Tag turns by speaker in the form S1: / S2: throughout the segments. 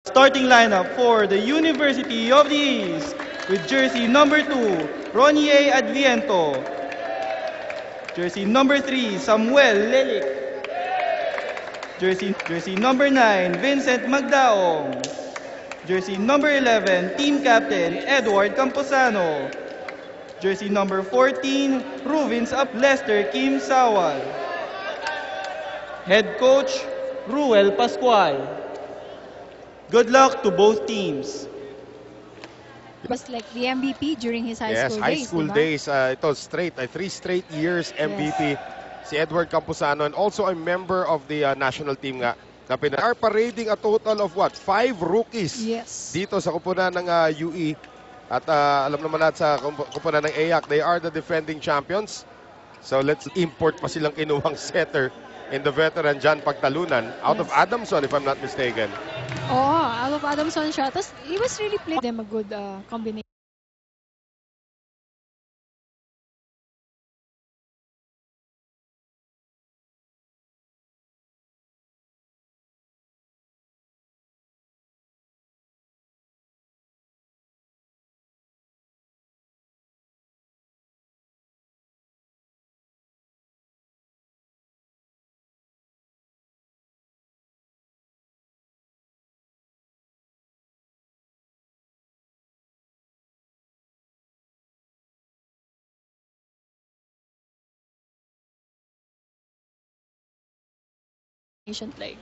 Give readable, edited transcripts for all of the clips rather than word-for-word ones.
S1: Starting lineup for the University of the East with jersey number 2, Ronier Adviento. Jersey number 3, Samuel Lelik. Jersey number 9, Vincent Magdaong. Jersey number 11, Team Captain Edward Camposano. Jersey number 14, Ruvins of Lester Kim Sawal. Head coach, Ruel Pascual. Good luck to both teams.
S2: Was like the MVP during his high
S3: Yes,
S2: school
S3: high
S2: days.
S3: school
S2: diba?
S3: days. Ito, 3 straight years MVP. Si Edward Camposano, and also a member of the national team nga. They are parading a total of what? 5 rookies
S2: Yes.
S3: dito sa kupunan ng UE. At alam naman natin sa kupunan ng AYAC, they are the defending champions. So let's import pa silang kinuhang setter in the veteran John Pagtalunan out of Adamson, if I'm not mistaken.
S2: Oh, out of Adamson siya. Tapos, he was really playing them a good combination. Play.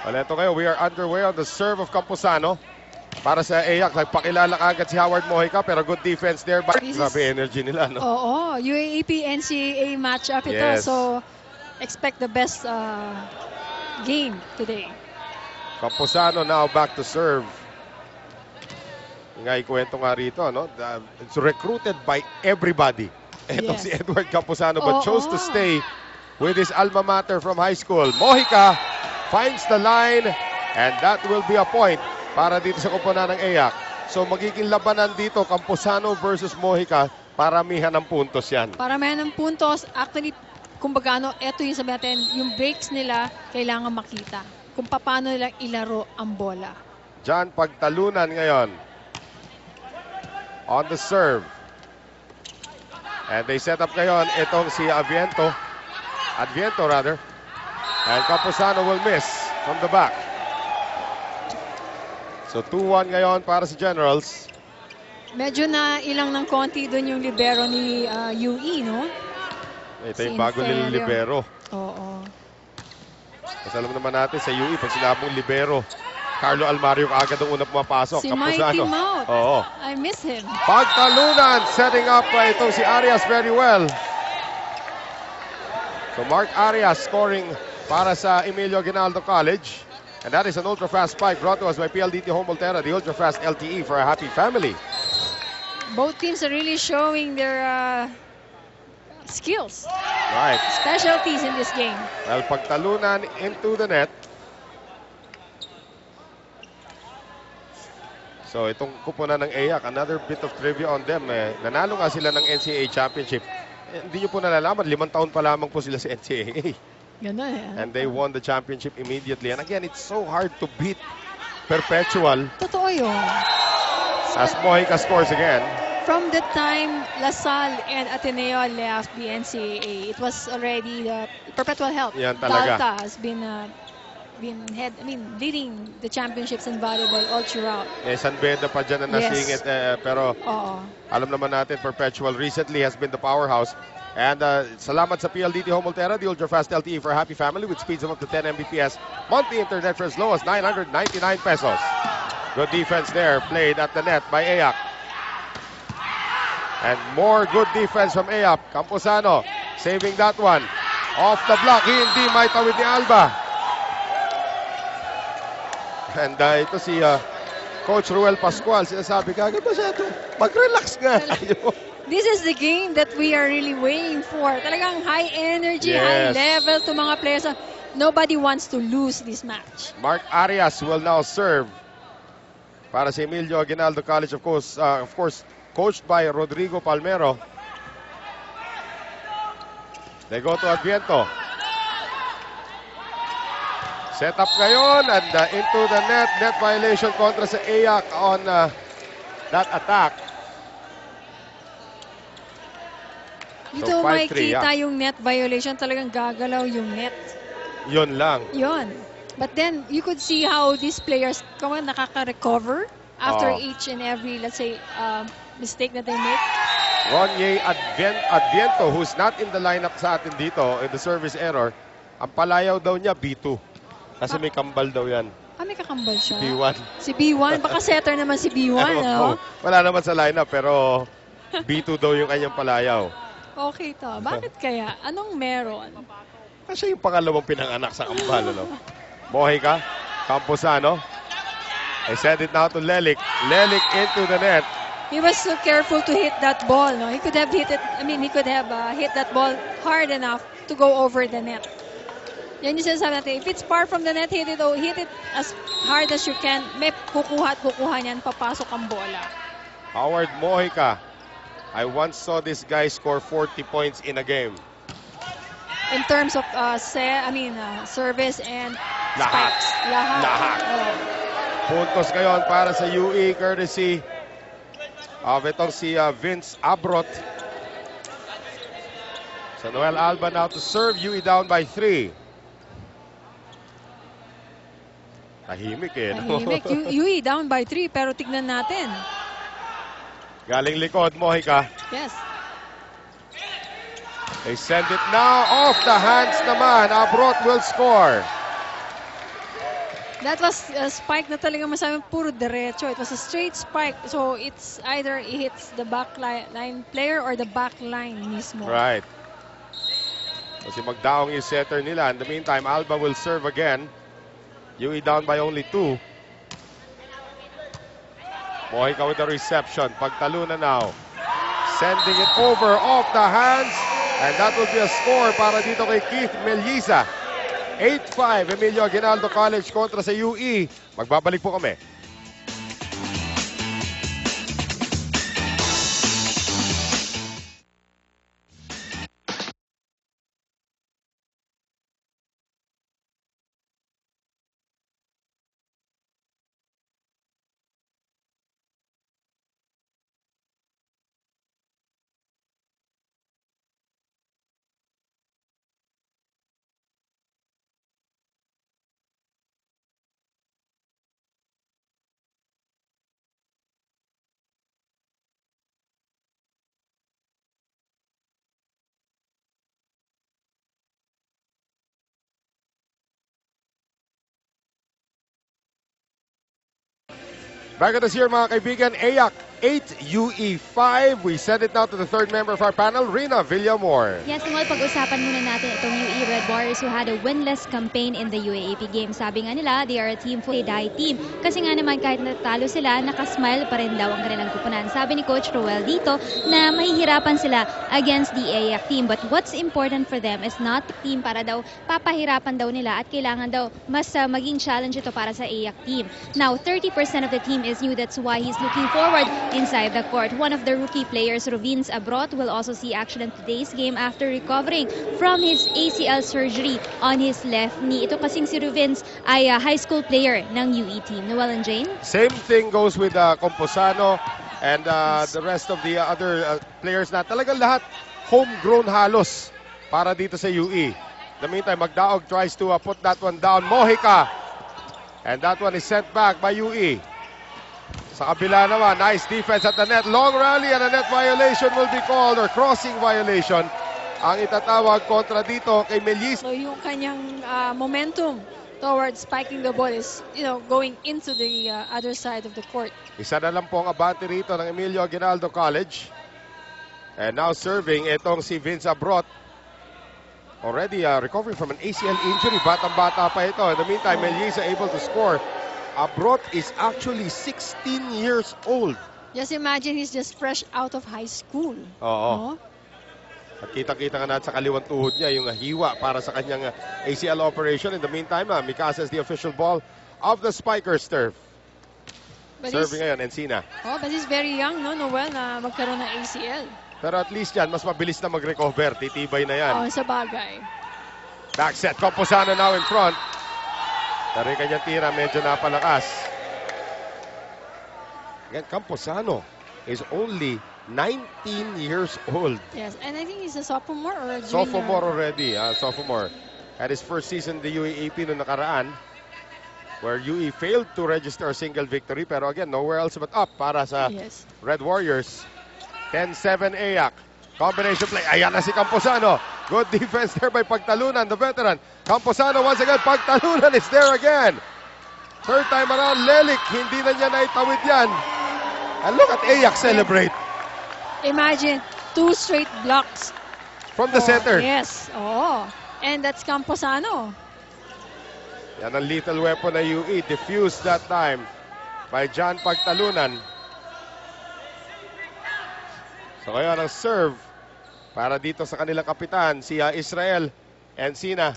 S3: Well, eto kayo, we are underway on the serve of Camposano. Para sa AYAC, nagpakilala agad si Howard Mojica, pero good defense there. Grabe energy nila, no?
S2: Oo, UAAP NCAA matchup ito.
S3: Yes.
S2: So, expect the best game today.
S3: Camposano now back to serve. Nga ikwento nga rito, no? It's recruited by everybody. Ito
S2: Yes.
S3: si Edward Camposano, but chose to
S2: Oo.
S3: stay with his alma mater from high school. Mojica finds the line, and that will be a point para dito sa kupunan ng AYAC. So magiging labanan dito, Camposano versus Mojica, paramihan ng puntos yan.
S2: Paramihan ng puntos. Actually, kumbaga ito yung sabi natin, yung breaks nila, kailangan makita. Kung paano nila ilaro ang bola.
S3: John Pagtalunan ngayon on the serve. And they set up ngayon itong si Adviento, and Camposano will miss from the back. So 2-1 ngayon para sa Generals.
S2: Medyo na ilang ng konti doon yung libero ni UE, no?
S3: Ito
S2: Si
S3: yung bago nilang
S2: Inferio.
S3: libero.
S2: Oo.
S3: Kasi alam naman natin sa UE, pag sinabong libero, Carlo Almario kaagad ang unang pumapasok.
S2: Si Mighty Mouth.
S3: Oo.
S2: I miss him.
S3: Pagtalunan, setting up itong si Arias very well. So Mark Arias scoring para sa Emilio Aguinaldo College. And that is an ultra-fast spike brought to us by PLDT Home Volterra, the ultra-fast LTE for a happy family.
S2: Both teams are really showing their skills,
S3: Right.
S2: specialties in this game.
S3: Well, Pagtalunan into the net. So itong kupunan ng AYAC, another bit of trivia on them. Nanalo nga sila ng NCAA Championship. Hindi nyo po nalalaman, 5 taon pa lamang po sila sa NCAA.
S2: Ganun eh.
S3: And they won the championship immediately. And again, it's so hard to beat Perpetual
S2: Totoo yun.
S3: as Mojica scores again.
S2: From the time LaSalle and Ateneo left the NCAA, it was already the Perpetual Health.
S3: Yan talaga.
S2: Dalta has been leading the championships in volleyball all throughout.
S3: San Beda pa dyan na
S2: Yes.
S3: nasingit. Pero
S2: Oo.
S3: alam naman natin, Perpetual recently has been the powerhouse. And salamat sa PLDT Home Volterra, the ultra-fast LTE for a happy family with speeds of up to 10 Mbps. Monthly internet for as low as 999 pesos. Good defense there, played at the net by AYAC. And more good defense from AYAC. Camposano saving that one. Off the block, hindi maitawid ni Alba. And ito si Coach Ruel Pascual, sinasabi kagad masyado, mag-relax nga tayo.
S2: This is the game that we are really waiting for. Talagang high energy, high
S3: Yes.
S2: level to mga players. Nobody wants to lose this match.
S3: Mark Arias will now serve para sa Emilio Aguinaldo College, of course, coached by Rodrigo Palmero. They go to Adviento. Set up ngayon and into the net. Net violation kontra sa Ayak on that attack.
S2: Dito
S3: So, 5-3,
S2: makikita
S3: yeah.
S2: yung net violation, talagang gagalaw yung net.
S3: Yun lang.
S2: Yun. But then, you could see how these players nakaka-recover after
S3: Oh.
S2: each and every, let's say, mistake that they make.
S3: Ronye Adviento, who's not in the lineup sa atin dito in the service error, ang palayaw daw niya B2. Kasi may kambal daw yan.
S2: May kakambal siya.
S3: B1.
S2: Si B1. Baka setter naman si B1, no?
S3: Wala naman sa lineup pero B2 daw yung kanyang palayaw.
S2: Okay to. Bakit kaya? Anong meron?
S3: Kasi yung pangalawang pinanganak sa kambal, ano? Mohika, Camposano. I send it now to Lelik. Lelik into the net.
S2: He was so careful to hit that ball, no? He could have hit it, he could have hit that ball hard enough to go over the net. Yan yung sinasabi natin. If it's far from the net, hit it as hard as you can. May kukuha at kukuha niyan, papasok ang bola.
S3: Howard Mohika. I once saw this guy score 40 points in a game.
S2: In terms of service and
S3: Lahat.
S2: spikes. Lahat. Oh.
S3: Puntos ngayon para sa UE courtesy of itong si Vince Abrot. So Noel Alba now to serve. UE down by 3. Tahimik eh. No?
S2: Tahimik. UE down by 3 pero tignan natin.
S3: Galing likod, Mohika.
S2: Yes.
S3: They send it now off the hands naman. Abrot will score.
S2: That was a spike na talaga masabi puro derecho. It was a straight spike. So it's either it hits the back line player or the back line mismo.
S3: Right. Kasi magdaong yung setter nila. In the meantime, Alba will serve again. UE down by only 2. Mohika with the reception. Pagtalo na now. Sending it over off the hands. And that will be a score para dito kay Keith Melisa. 8-5 Emilio Aguinaldo College kontra sa UE. Magbabalik po kami. Back at us here mga kaibigan, Ayak 8, UE 5. We send it now to the third member of our panel, Rina Villamor.
S4: Yes, Noel, pag-usapan muna natin itong UE Red Warriors who had a winless campaign in the UAAP game. Sabi nga nila, they are a team full die team. Kasi nga naman kahit natalo sila, nakasmile pa rin daw ang kanilang kupunan. Sabi ni Coach Roel dito na mahihirapan sila against the Ayak team. But what's important for them is not the team para daw papahirapan daw nila at kailangan daw mas maging challenge ito para sa Ayak team. Now, 30% of the team is new. That's why he's looking forward inside the court. One of the rookie players, Rovins Abrot, will also see action in today's game after recovering from his ACL surgery on his left knee. Ito kasing si Rovins ay high school player ng UE team. Noel and Jane?
S3: Same thing goes with Composano and the rest of the other players na talagang lahat homegrown halos para dito sa UE. In the meantime, Magdaog tries to put that one down. Mohika. And that one is sent back by UE. Sa kabila naman, nice defense at the net. Long rally and a net violation will be called or crossing violation. Ang itatawag kontra dito kay Melis.
S2: So yung kanyang momentum towards spiking the ball is, going into the other side of the court.
S3: Isa na lang po ang abante rito ng Emilio Aguinaldo College. And now serving itong si Vince Abrot. Already recovering from an ACL injury. Batang-bata pa ito. In the meantime, Melisa able to score. Abrot is actually 16 years old.
S2: Just imagine he's just fresh out of high school.
S3: Oo.
S2: No?
S3: At kita-kita nga natin sa kaliwang tuhod niya yung hiwa para sa kanyang ACL operation. In the meantime, Mikasa is the official ball of the Spikers turf. Serving ngayon, Encina.
S2: But he's very young, no, Noel, na magkaroon ng ACL.
S3: Pero at least yan, mas mabilis na mag-recover. Titibay na yan.
S2: Sa bagay.
S3: Back set, Composano now in front. Pero yung kanyang tira medyo napalakas. Again, Camposano is only 19 years old.
S2: Yes, and I think he's a sophomore or a junior.
S3: Sophomore already. Sophomore. Had his first season in the UAAP noong nakaraan, where UE failed to register a single victory. Pero again, nowhere else but up para sa
S2: Yes.
S3: Red Warriors. 10-7 Ayak. Combination play. Ayan na si Camposano. Good defense there by Pagtalunan, the veteran. Camposano once again. Pagtalunan is there again. Third time around, Lelik. Hindi na niya naitawid yan. And look at Ayak celebrate.
S2: Imagine 2 straight blocks.
S3: From the center.
S2: Yes. Oh. And that's Camposano.
S3: Yan ang lethal weapon na UE. Diffused that time by John Pagtalunan. So ngayon ang serve para dito sa kanilang kapitan, si Israel Encina.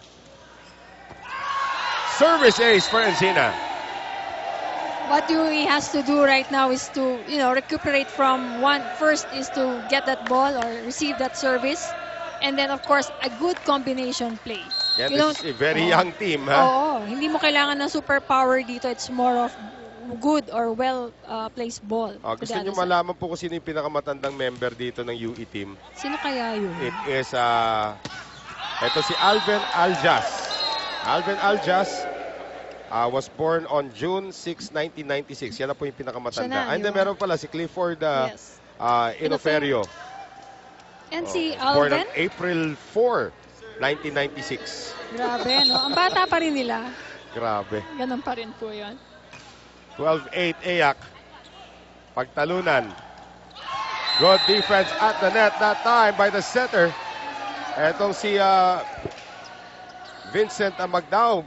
S3: Service ace for Encina.
S2: What UE has to do right now is to, recuperate from one. First is to get that ball or receive that service. And then, of course, a good combination play.
S3: Yeah,
S2: You
S3: this is a very young team, ha?
S2: Oo. Hindi mo kailangan ng superpower dito. It's more of good or well-placed ball. to
S3: Gusto
S2: the
S3: nyo
S2: other side.
S3: malaman po kung sino yung pinakamatandang member dito ng UE team.
S2: Sino kaya yun?
S3: It is, ito si Alvin Aljas. Alvin Aljas was born on June 6, 1996. Yan na po yung pinakamatanda.
S2: Siya na,
S3: And then
S2: yun.
S3: meron pala si Clifford
S2: Yes.
S3: Inoferio.
S2: And si
S3: Born on
S2: Alvin,
S3: April 4, 1996.
S2: grabe, no? Ang bata pa rin nila.
S3: Grabe.
S2: Ganun pa rin po yun.
S3: 12-8 Ayak. Pagtalunan. Good defense at the net that time by the setter. Etong si Vincent Magdaum.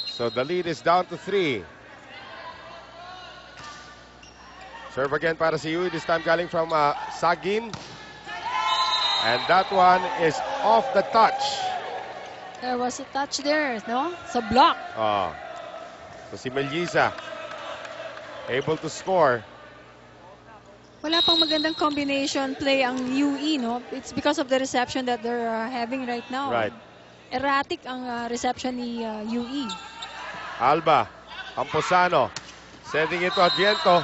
S3: So the lead is down to 3. Serve again para si UE. This time galing from Sagin. And that one is off the touch.
S2: There was a touch there, no? Sa block.
S3: So si Melisa able to score.
S2: Wala pang magandang combination play ang UE, no? It's because of the reception that they're having right now.
S3: Right.
S2: Erratic ang reception ni UE.
S3: Alba, Camposano, sending it to Adviento.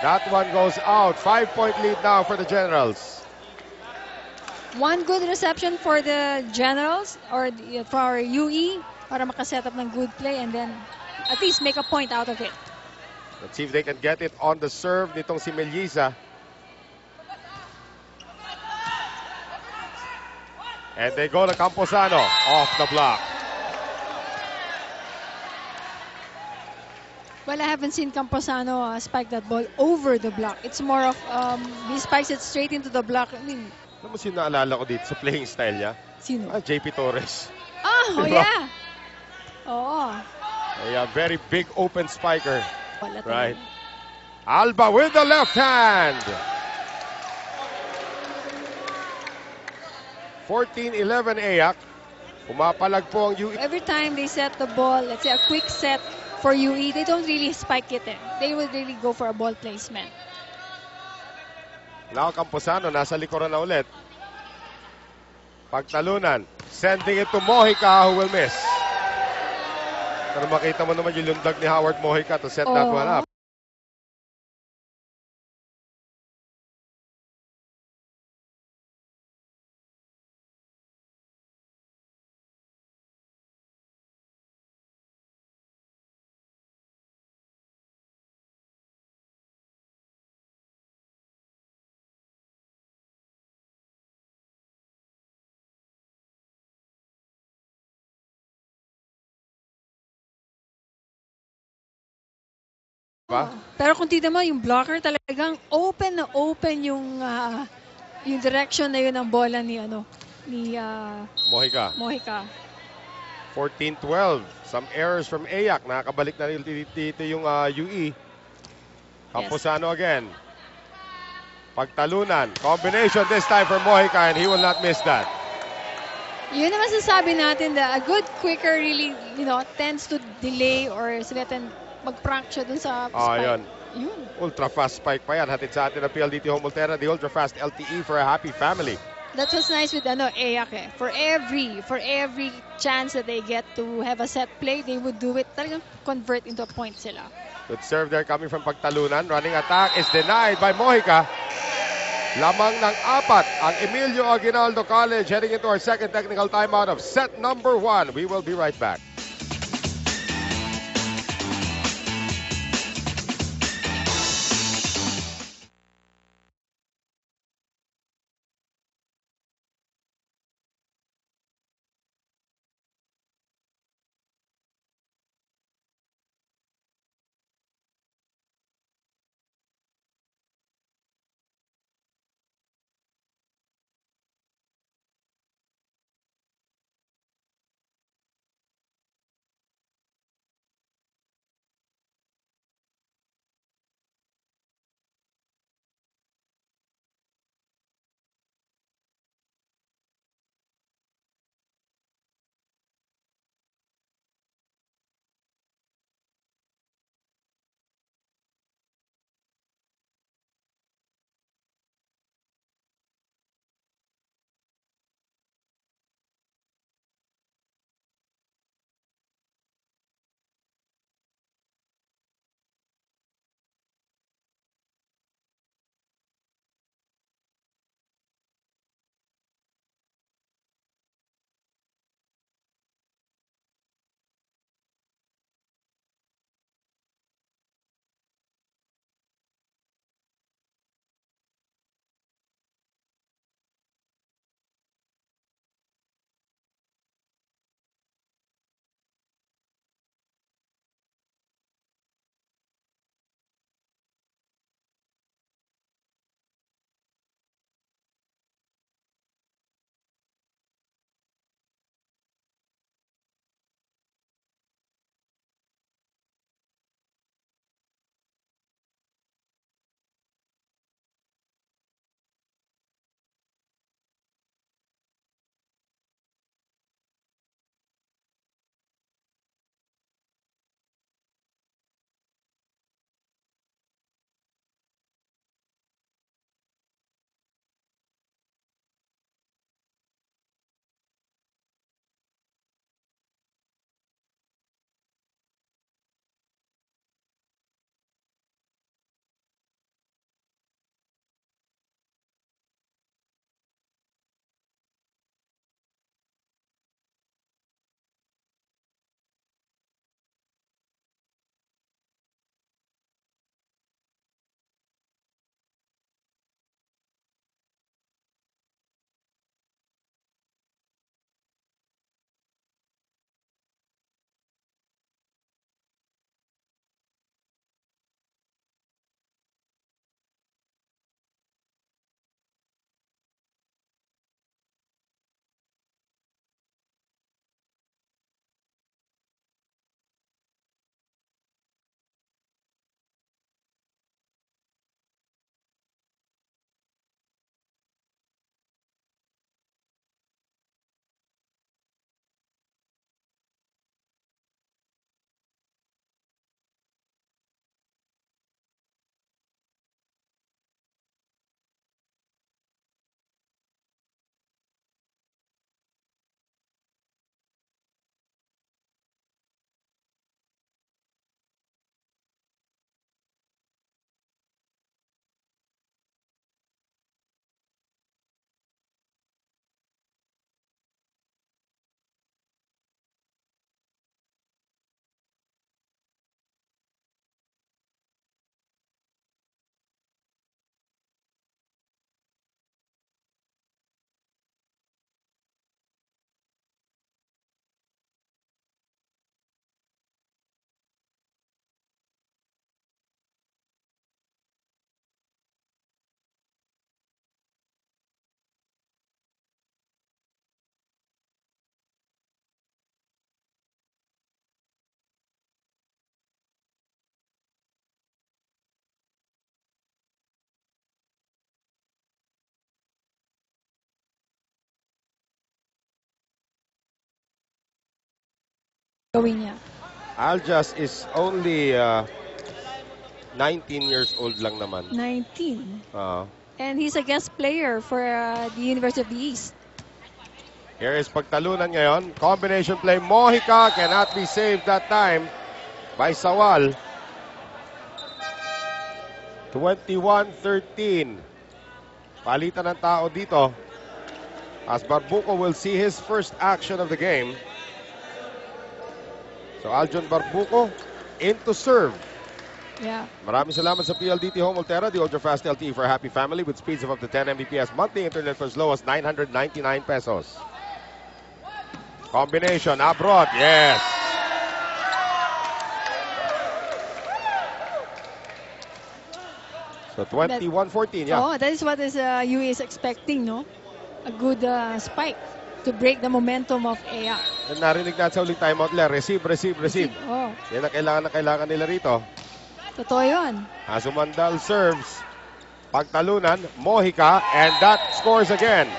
S3: That one goes out. 5-point lead now for the Generals.
S2: One good reception for the Generals or for UE para makaset up ng good play and then at least make a point out of it.
S3: Let's see if they can get it on the serve nitong si Melisa. And they go to Camposano off the block.
S2: Well, I haven't seen Camposano spike that ball over the block. It's more of he spikes it straight into the block. I mean,
S3: Alam mo sino naalala ko dito sa playing style niya?
S2: sino?
S3: JP Torres.
S2: Oh,
S3: Diba?
S2: yeah. Oo.
S3: A very big open spiker.
S2: Wala
S3: Right.
S2: talaga.
S3: Alba with the left hand. 14-11 Ayak. Pumapalag po ang UE.
S2: Every time they set the ball, let's say a quick set for UE, they don't really spike it. They would really go for a ball placement.
S3: Now Camposano nasa likuran na ulit. Pagtalunan. Sending it to Mojica who will miss. Pero makita mo naman yung lundag ni Howard Mojica to set that one up. Ba?
S2: Pero kung tignan mo, yung blocker talagang open na open yung direction na yun ng bola ni
S3: Mojica.
S2: Mojica.
S3: 14-12. Some errors from Ayak. Nakakabalik na dito yung UE. Camposano again. Pagtalunan. Combination this time for Mojica and he will not miss that.
S2: Yun naman sasabi natin that a good quicker really, tends to delay or sabihin mag-prank siya dun sa spike.
S3: Yun.
S2: Yun.
S3: Ultra fast spike pa yan. Hatid sa atin ng PLDT Home Ultera, the ultra fast LTE for a happy family.
S2: That's what's nice with Ayak eh. For every chance that they get to have a set play, they would do it. Talagang convert into a point sila.
S3: Good serve there coming from Pagtalunan. Running attack is denied by Mojica. Lamang ng 4 ang Emilio Aguinaldo College heading into our second technical timeout of set number 1. We will be right back.
S2: Gawin niya.
S3: Aljas is only 19 years old lang naman.
S2: 19. And he's a guest player for the University of the East.
S3: Here is pagtalunan ngayon. Combination play. Mojica cannot be saved that time by Sawal. 21-13. Palitan ng tao dito. As Barbuco will see his first action of the game. So Aljon Barbuco into serve.
S2: Yeah.
S3: Maraming salamat sa PLDT Home Ultera, the ultra-fast LTE for a happy family with speeds of up to 10 Mbps, monthly internet for as low as 999 pesos. Combination, abroad, yes. So 21-14, yeah.
S2: Oh, that is what UE is expecting, no? A good spike to break the momentum of EA.
S3: And narinig natin sa uling timeout nila, receive.
S2: Oh,
S3: Yan ang kailangan nila rito.
S2: totoo yun.
S3: Azumandal serves. Pagtalunan, Mojica, and that scores again.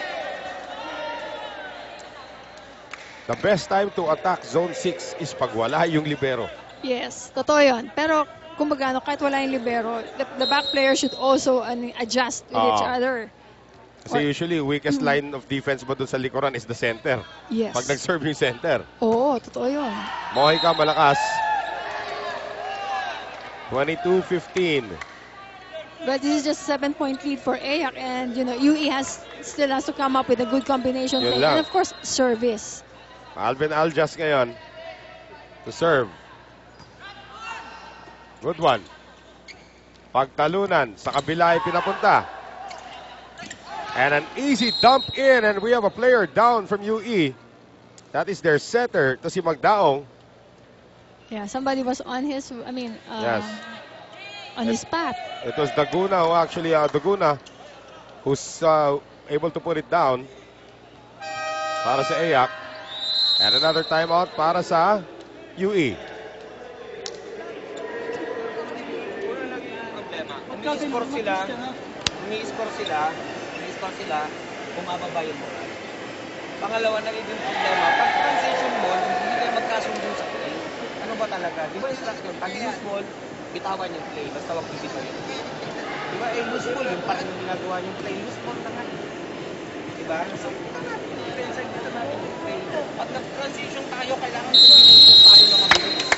S3: The best time to attack Zone 6 is pag wala yung libero.
S2: Yes, totoo yun. Pero, kumbaga, kahit wala yung libero, the back player should also adjust with each other.
S3: Kasi usually, weakest line of defense mo dun sa likuran is the center.
S2: Yes.
S3: Pag nag-serve yung center.
S2: Oo, totoo yun.
S3: Mojica malakas. 22-15.
S2: But this is just a 7-point lead for AYAC, and UE still has to come up with a good combination
S3: Yun
S2: play.
S3: lang.
S2: And of course, service.
S3: Alvin Aljas ngayon to serve. Good one. Pagtalunan, sa kabila ay pinapunta. And an easy dump in, and we have a player down from UE. That is their setter, to si Magdaong.
S2: Yeah, somebody was on his,
S3: Yes.
S2: on his path.
S3: It was Daguna who's able to put it down para sa AYAC. And another timeout para sa UE.
S5: Umi-score sila, bumababa yung moral. Pangalawa, nagiging problema, pag transition ball, hindi kayo magkasundo sa play. Ano ba talaga? Di ba instruction, pag loose ball, bitawan yung play, basta wag bibitaw yung play. Di ba, loose ball, yung parang yung ginagawa yung play, loose ball na nga. Di ba? So, defense side na natin yung play. Pag nag-transition tayo, kailangan combination tayo na mabilis.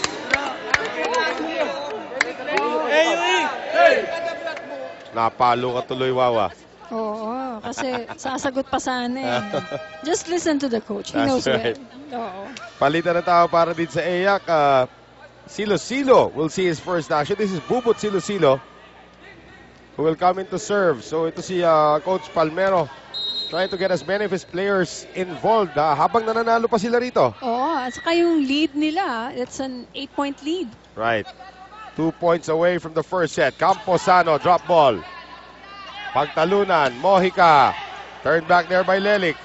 S3: Napalo ka tuloy, Wawa.
S2: Oo, kasi sasagot pa sana eh. Just listen to the coach. He
S3: That's
S2: knows
S3: right.
S2: well. Oo.
S3: Palitan ng tao para din sa AYAC. Silo will see his first action. This is Bubut Silo who will come in to serve. So ito si Coach Palmero trying to get as many of his players involved habang nananalo pa sila rito.
S2: Oo, at saka yung lead nila, it's an 8-point lead.
S3: Right. 2 points away from the first set. Camposano, drop ball. Pagtalunan, Mojica. Turned back there by Lelik.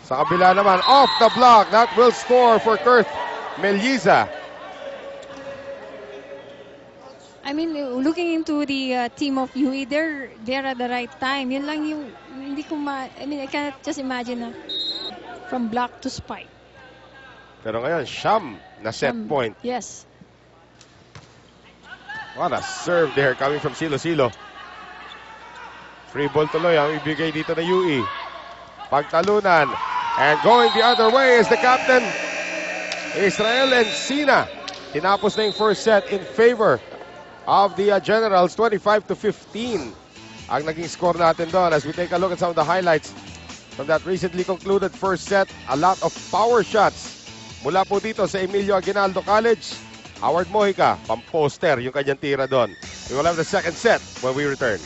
S3: Sa kabila naman, off the block. That will score for Kurt Melliza.
S2: I mean, looking into the team of UE, they're at the right time. Yun lang yung, hindi ko I cannot just imagine na from block to spike.
S3: Pero ngayon, Sham na set point.
S2: Yes.
S3: What a serve there coming from Silo. Free ball tuloy ang ibigay dito na UE. Pagtalunan. And going the other way is the captain, Israel Encina. Tinapos na yung first set in favor of the Generals, 25-15. Ang naging score natin doon as we take a look at some of the highlights from that recently concluded first set. A lot of power shots mula po dito sa Emilio Aguinaldo College. Howard Mojica, pang-poster yung kanyang tira doon. We will have the second set when we return.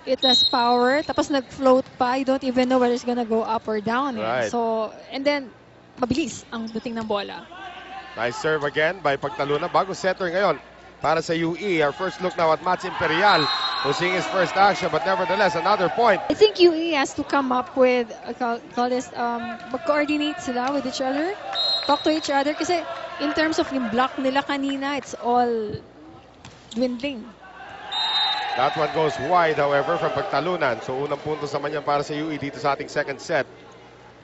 S2: It has power, tapos nag-float pa. You don't even know whether it's gonna go up or down.
S3: Right.
S2: So, and then, mabilis ang dating ng bola.
S3: Nice serve again by Pagtalunan. Bago setter ngayon para sa UE. Our first look now at Mats Imperial, who's seeing his first action, but nevertheless, another point.
S2: I think UE has to come up with, call this, mag-coordinate sila with each other, talk to each other, kasi in terms of yung block nila kanina, it's all dwindling.
S3: That one goes wide, however, from Pagtalunan. So, unang punto sa yan para sa UE dito sa ating second set.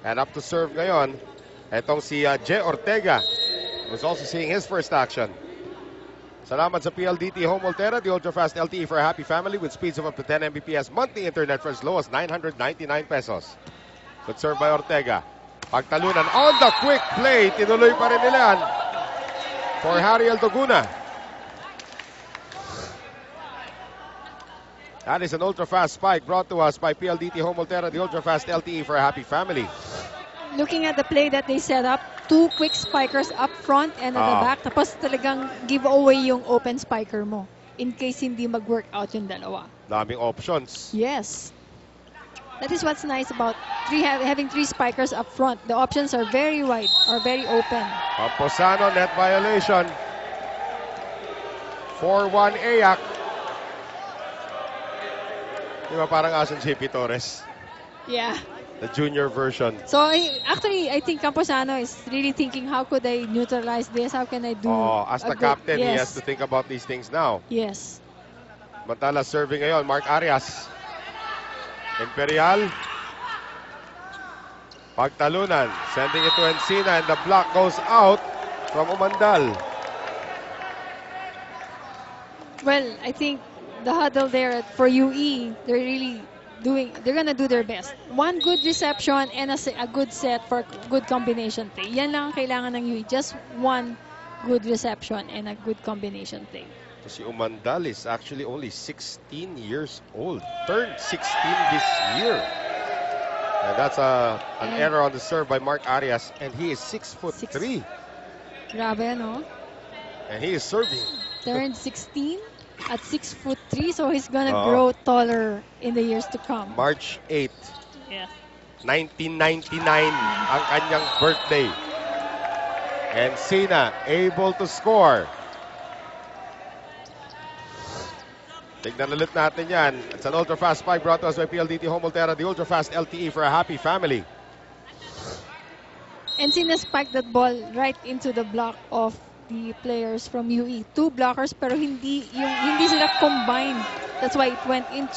S3: And up to serve ngayon, etong si Jay Ortega, who's also seeing his first action. Salamat sa PLDT Home Volterra, the ultra-fast LTE for a happy family with speeds of up to 10 Mbps, monthly internet for as low as 999 pesos. Good serve by Ortega. Pagtalunan on the quick play, tinuloy pa rin nila yan for Harry Aldoguna. That is an ultra-fast spike brought to us by PLDT Home Volterra, the ultra-fast LTE for a happy family.
S2: Looking at the play that they set up, 2 quick spikers up front and at the back, tapos talagang give away yung open spiker mo in case hindi mag-work out yung dalawa.
S3: Daming options.
S2: Yes. That is what's nice about having 3 spikers up front. The options are very wide, are very open.
S3: Camposano, net violation. 4-1 Ayak. Di ba parang asan si JP Torres?
S2: Yeah.
S3: The junior version.
S2: So, actually, I think Camposano is really thinking, how could I neutralize this? How can I do
S3: As the captain,
S2: yes.
S3: he has to think about these things now.
S2: Yes.
S3: Mantala serving ngayon, Mark Arias. Imperial. Pagtalunan, sending it to Encina, and the block goes out from Umandal.
S2: Well, I think the huddle there for UE, they're gonna do their best. One good reception and a good set for good combination play. Yan lang ang kailangan ng UE. Just one good reception and a good combination play.
S3: So si Umandal is actually only 16 years old. Turned 16 this year. And that's an error on the serve by Mark Arias. And he is 6'3".
S2: Grabe, no?
S3: And he is serving.
S2: Turned 16 at 6'3", so he's gonna grow taller in the years to come.
S3: March 8,
S2: Yeah.
S3: 1999 ang kanyang birthday. And Sina able to score. Tignan ulit natin yan. It's an ultra-fast spike brought to us by PLDT Home Volterra, the ultra-fast LTE for a happy family.
S2: And Sina spiked that ball right into the block of the players from UE. 2 blockers pero hindi sila combined. That's why it went in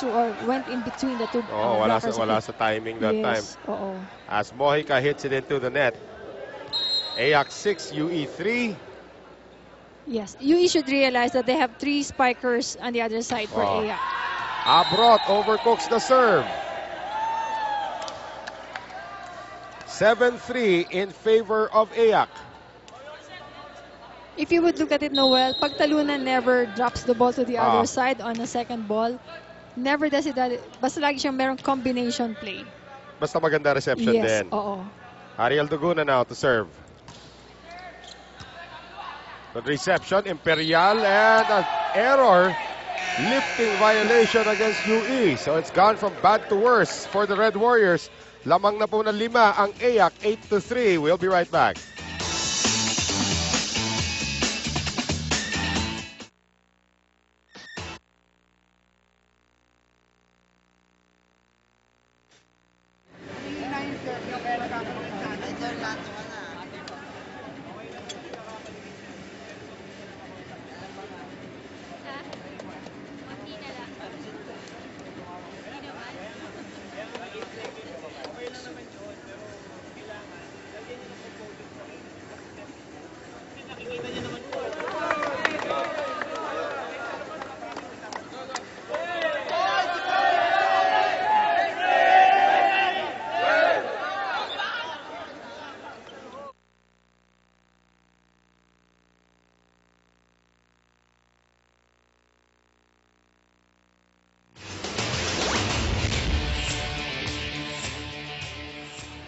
S2: between the 2 blockers.
S3: Wala sa timing that time.
S2: Oo.
S3: As Mojica hits it into the net. Ayak 6, UE 3.
S2: Yes, UE should realize that they have 3 spikers on the other side for Ayak.
S3: Abrot overcooks the serve. 7-3 in favor of Ayak.
S2: If you would look at it, Noel, Pagtalunan never drops the ball to the other side on a second ball. Never does it that. Basta lagi siyang merong combination play.
S3: Basta maganda reception din.
S2: Yes, oo.
S3: Ariel Duguna now to serve. Good reception, Imperial, and an error. Lifting violation against UE. So it's gone from bad to worse for the Red Warriors. Lamang na po ng 5 ang Ayak, 8-3. We'll be right back.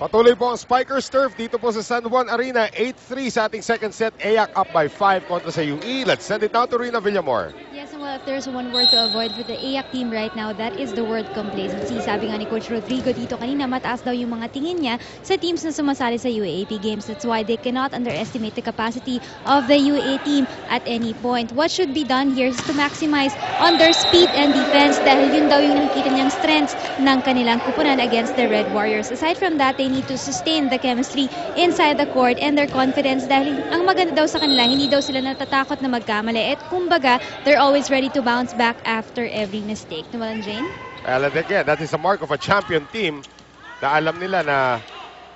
S3: Patuloy po ang Spikers Turf dito po sa San Juan Arena. 8-3 sa ating second set. Ayak up by 5 kontra sa UE. Let's send it now to Rina Villamor.
S4: Yes, well, Well, if there's one word to avoid for the AYAC team right now, that is the word complacency. Sabi nga ni Coach Rodrigo dito kanina, mataas daw yung mga tingin niya sa teams na sumasali sa UAAP games. That's why they cannot underestimate the capacity of the UAA team at any point. What should be done here is to maximize on their speed and defense dahil yun daw yung nakikita niyang strengths ng kanilang kupunan against the Red Warriors. Aside from that, they need to sustain the chemistry inside the court and their confidence dahil ang maganda daw sa kanila, hindi daw sila natatakot na magkamali. At kumbaga, they're always ready to bounce back after every mistake. Naman, Jane?
S3: Well, and again, that is a mark of a champion team na alam nila na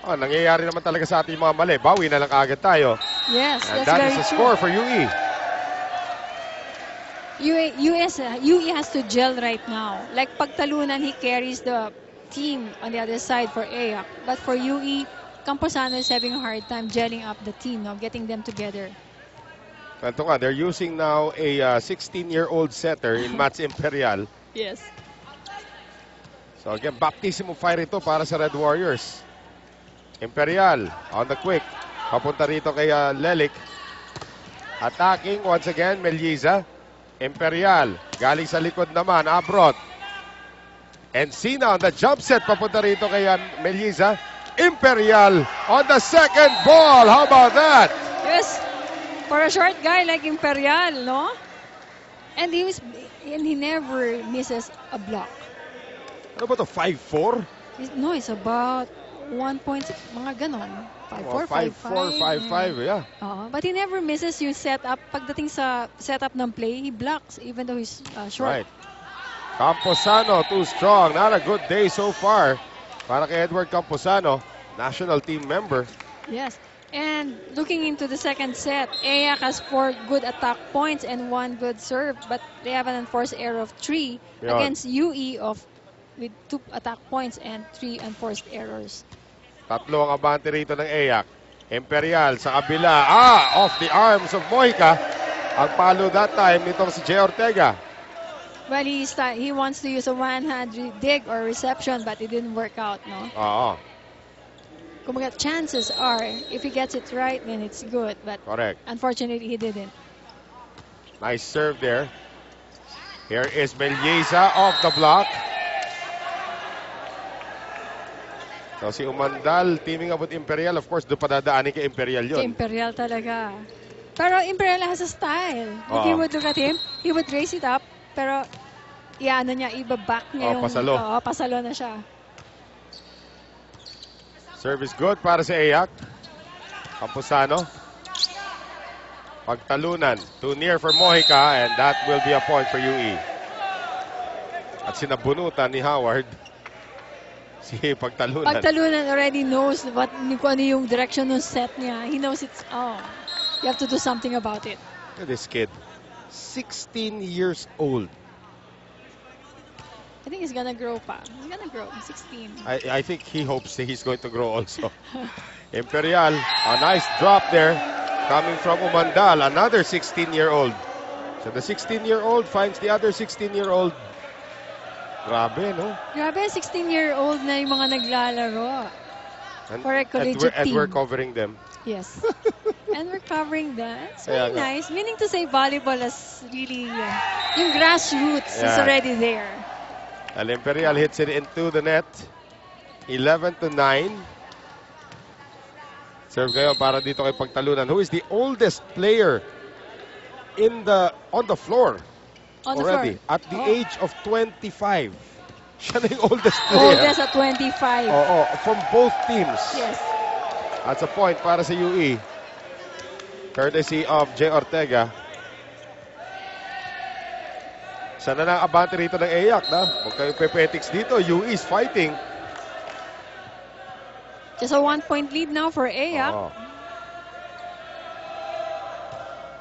S3: nangyayari naman talaga sa ating mga mali. Bawi na lang kaagad tayo.
S2: Yes,
S3: And
S2: that's
S3: that
S2: very
S3: is the
S2: true.
S3: score for UE.
S2: UE has to gel right now. Like pagtalunan, he carries the team on the other side for AYAC. But for UE, Camposano is having a hard time gelling up the team, getting them together.
S3: Ito nga, they're using now a 16-year-old setter in Mats Imperial.
S2: Yes.
S3: So again, baptism of fire ito para sa Red Warriors. Imperial on the quick. Papunta rito kay Lelik. Attacking once again, Meliza. Imperial. Galing sa likod naman, Abrot. Encina on the jump set. Papunta rito kay Meliza. Imperial on the second ball. How about that?
S2: Yes. For a short guy like Imperial, no? And he never misses a block.
S3: Ano ba ito? 5'4"?
S2: No, it's about 1.6, mga ganon. 5'4",
S3: 5'4", 5'5", yeah.
S2: But he never misses yung setup. Pagdating sa setup ng play, he blocks even though he's short.
S3: Right. Camposano, too strong. Not a good day so far para kay Edward Camposano, national team member.
S2: Yes. And looking into the second set, AYAC has 4 good attack points and 1 good serve, but they have an enforced error of 3 against UE with 2 attack points and 3 enforced errors.
S3: Tatlo ang abante rito ng AYAC. Imperial sa kabila. Off the arms of Mojica. Ang palo that time nitong si Jay Ortega.
S2: Well, he wants to use a one-hand dig or reception, but it didn't work out, no?
S3: Oo.
S2: Kumbaga, chances are, if he gets it right, then it's good. But
S3: Correct.
S2: unfortunately, he didn't.
S3: Nice serve there. Here is Melieza off the block. So si Umandal teaming up with Imperial. Of course, doon pa dadaanin kay Imperial yun.
S2: Kay Imperial talaga. Pero Imperial has a style. If you would look at him, he would raise it up. Pero, niya, iba-back niya yung...
S3: pasalo.
S2: Pasalo na siya.
S3: Service good para sa AYAC. Camposano. Pagtalunan. Too near for Mojica and that will be a point for UE. At sinabunutan ni Howard. Si Pagtalunan.
S2: Pagtalunan already knows kung ano yung direction ng set niya. He knows it's... you have to do something about it.
S3: Look at this kid. 16 years old.
S2: I think he's gonna grow pa. He's gonna grow. 16.
S3: I think he hopes that he's going to grow also. Imperial, a nice drop there coming from Umandal, another 16-year-old. So the 16-year-old finds the other 16-year-old. Grabe, no?
S2: Grabe, 16-year-old na yung mga naglalaro. For a collegiate team.
S3: And we're covering them.
S2: Yes. And we're covering that. It's
S3: Kaya
S2: really
S3: nga.
S2: nice. Meaning to say, volleyball is really... yung grassroots is
S3: Yeah.
S2: already there.
S3: El Imperial hits it into the net. 11-9. Serve ngayon para dito kay Pagtalunan, who is the oldest player on the floor
S2: On the
S3: already.
S2: floor.
S3: At the age of 25. Siya na yung oldest player.
S2: Oldest at 25.
S3: Oo, from both teams.
S2: Yes.
S3: That's a point para sa UE. Courtesy of Jay Ortega. Sana na ang abante rito ng AYAC, na? Huwag kayong pepetics dito. UE is fighting.
S2: Just a 1-point lead now for AYAC.
S3: Oo.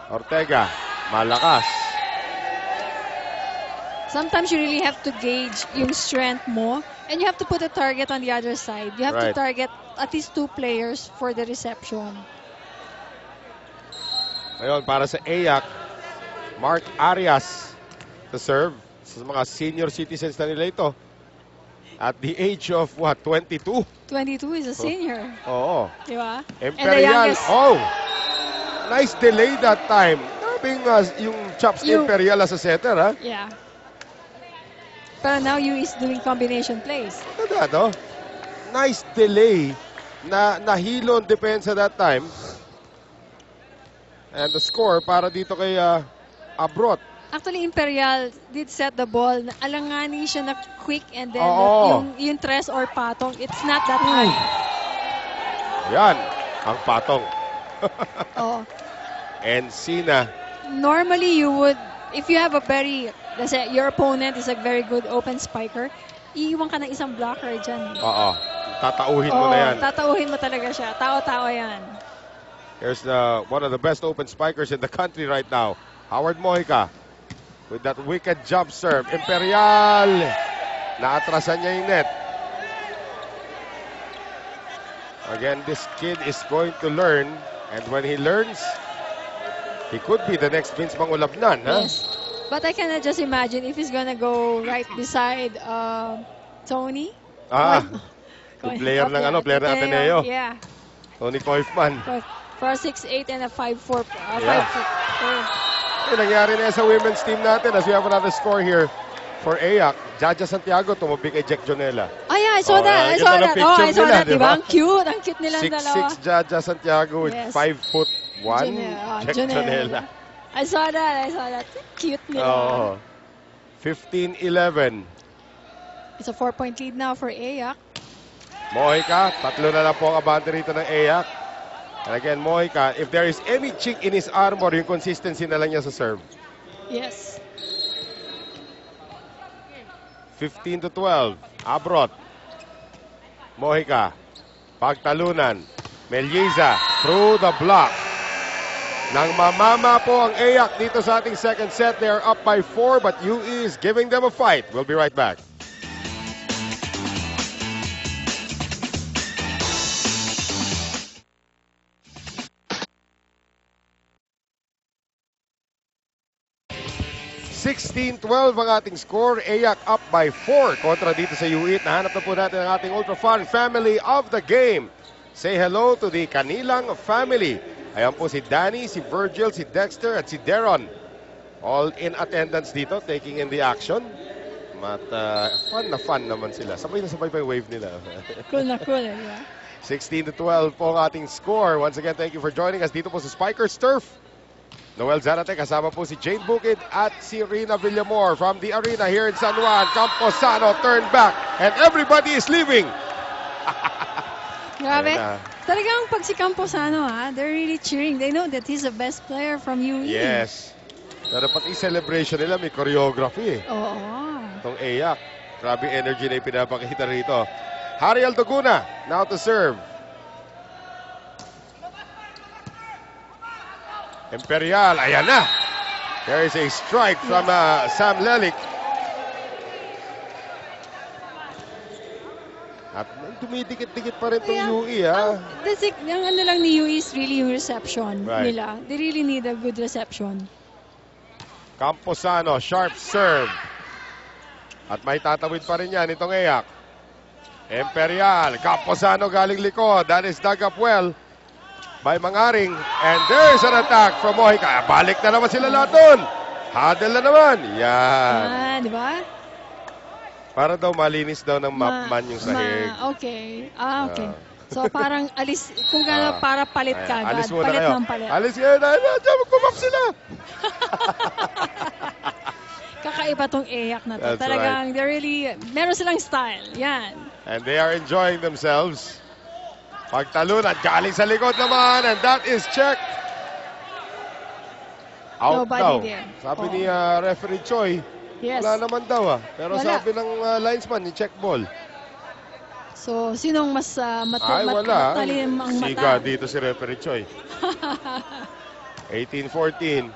S3: Ortega, malakas.
S2: Sometimes you really have to gauge yung strength mo and you have to put a target on the other side. You have to
S3: Right.
S2: target at least 2 players for the reception.
S3: Ngayon, para sa AYAC, Mark Arias to serve. Sa mga senior citizens na nila ito. At the age of, 22?
S2: 22 is a senior.
S3: Oo.
S2: Di ba?
S3: Imperial.
S2: youngest-
S3: Oh! Nice delay that time. Grabing yung chops ni
S2: Yung-
S3: Imperial as a setter, ha?
S2: Yeah. Pero now you is doing combination plays.
S3: Ganda, no? Nice delay na nahilo ang depensa that time. And the score para dito kay Abrot.
S2: Actually, Imperial did set the ball. Alanganin siya na quick and then
S3: Oo.
S2: yung tres or patong, it's not that high.
S3: Yan, ang patong.
S2: Oh.
S3: Encina.
S2: Normally, you would, if you have a very, let's say, your opponent is a very good open spiker, iiwan ka ng isang blocker dyan.
S3: Oo. Tatauhin mo na yan.
S2: Tatauhin mo talaga siya. Tao-tao yan.
S3: Here's one of the best open spikers in the country right now. Howard Mojica with that wicked jump serve. Imperial. Naatrasan niya yung net. Again, this kid is going to learn. And when he learns, he could be the next Vince Mangulabnan. Huh?
S2: Yes. But I cannot just imagine if he's gonna go right beside Tony.
S3: Yung player ng player ng Ateneo.
S2: Yeah.
S3: Tony Koifman.
S2: For a 6'8" and a 5'4".
S3: Yeah.
S2: 5'4".
S3: Nangyari na sa women's team natin as we have another score here for AYAC. Jaja Santiago tumabi kay Jack Jonella.
S2: Oh yeah, I saw that. I saw
S3: ganda ng
S2: that.
S3: picture
S2: I saw
S3: nila,
S2: that.
S3: di
S2: Diba?
S3: ba?
S2: Ang cute. Ang cute nilang dalawa.
S3: 6'6" Jaja Santiago with
S2: Yes.
S3: 5'1" Jack Jonella.
S2: I saw that. Cute nila.
S3: Oh. 15-11.
S2: It's a 4-point lead now for AYAC.
S3: Mojica, tatlo na lang po ang abante rito ng AYAC. And again, Mojica, if there is any chink in his armor, yung consistency na lang niya sa serve.
S2: Yes.
S3: 15-12. Abrot. Mojica. Pagtalunan. Meliza through the block. Nang mamama po ang AYAC dito sa ating second set. They are up by 4 but UE is giving them a fight. We'll be right back. $16-12 ang ating score. AYAC up by 4 kontra dito sa UE. Nahanap na po natin ang ating ultra fun family of the game. Say hello to the kanilang family. Ayan po si Danny, si Virgil, si Dexter at si Deron. All in attendance dito, taking in the action. At fun naman sila. Sabay na sabay pa yung wave nila.
S2: Cool na cool. Yeah.
S3: 16-12 po ang ating score. Once again, thank you for joining us dito po sa Spikers Turf. Noel Zarate, kasama po si Jane Bukid at si Rina Villamor from the arena here in San Juan. Camposano turned back and everybody is leaving.
S2: Grabe.
S3: Ayan na.
S2: Talagang pag si Camposano, they're really cheering. They know that he's the best player from UE.
S3: Yes. Pero pati celebration nila may choreography eh.
S2: Oo.
S3: Itong AYAC. Grabe energy na ipinapakita rito. Harry Aldoguna now to serve. Imperial, ayan na. There is a strike from Sam Lelik. At dumidikit-dikit pa rin itong UE, ha?
S2: Yung ano lang ni UE is really yung reception
S3: Right.
S2: nila. They really need a good reception.
S3: Camposano, sharp serve. At may tatawid pa rin yan itong AYAC. Imperial, Camposano galing likod. That is dug up well by Mangaring. And there's an attack from Mojica. Balik na naman sila lahat doon. Huddle na naman. Yan.
S2: Di ba?
S3: Para daw malinis daw ng mapman yung sahig.
S2: Okay. Okay. So parang alis, kung gano'n para palit ka agad.
S3: Alis muna
S2: Palit
S3: kayo.
S2: ng palit.
S3: Alis kayo na. Diyan, magkumap sila.
S2: Kakaiba tong AYAC na to.
S3: That's
S2: Talagang they're really, meron silang style. Yan.
S3: And they are enjoying themselves. Pagtalunan, galing sa likod naman. And that is checked. Out
S2: Nobody
S3: daw.
S2: there.
S3: Sabi
S2: Oo.
S3: ni referee Choi,
S2: Yes.
S3: wala naman daw. Pero
S2: Wala.
S3: sabi ng linesman, ni check ball.
S2: So, sinong mas
S3: Ay, wala.
S2: matalim ang mata?
S3: Siga dito si referee Choi. 18-14.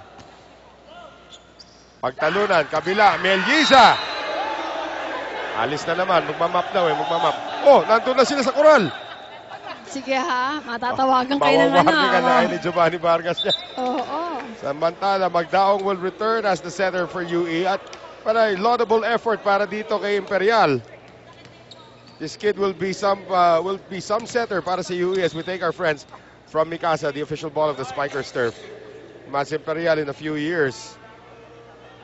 S3: Pagtalunan, kabila, Meliza. Alis na naman, magmamap daw magmamap. Oh, nandun na sila sa koral.
S2: Sige ha, matatawagan kayo ng
S3: Mawawarning ka na
S2: ano.
S3: ni Giovanni Vargas niya.
S2: Oo.
S3: Samantala, Magdaong will return as the center for UE at para laudable effort para dito kay Imperial. This kid will be some setter para sa UE as we take our friends from Mikasa, the official ball of the Spikers Turf. Mas Imperial in a few years.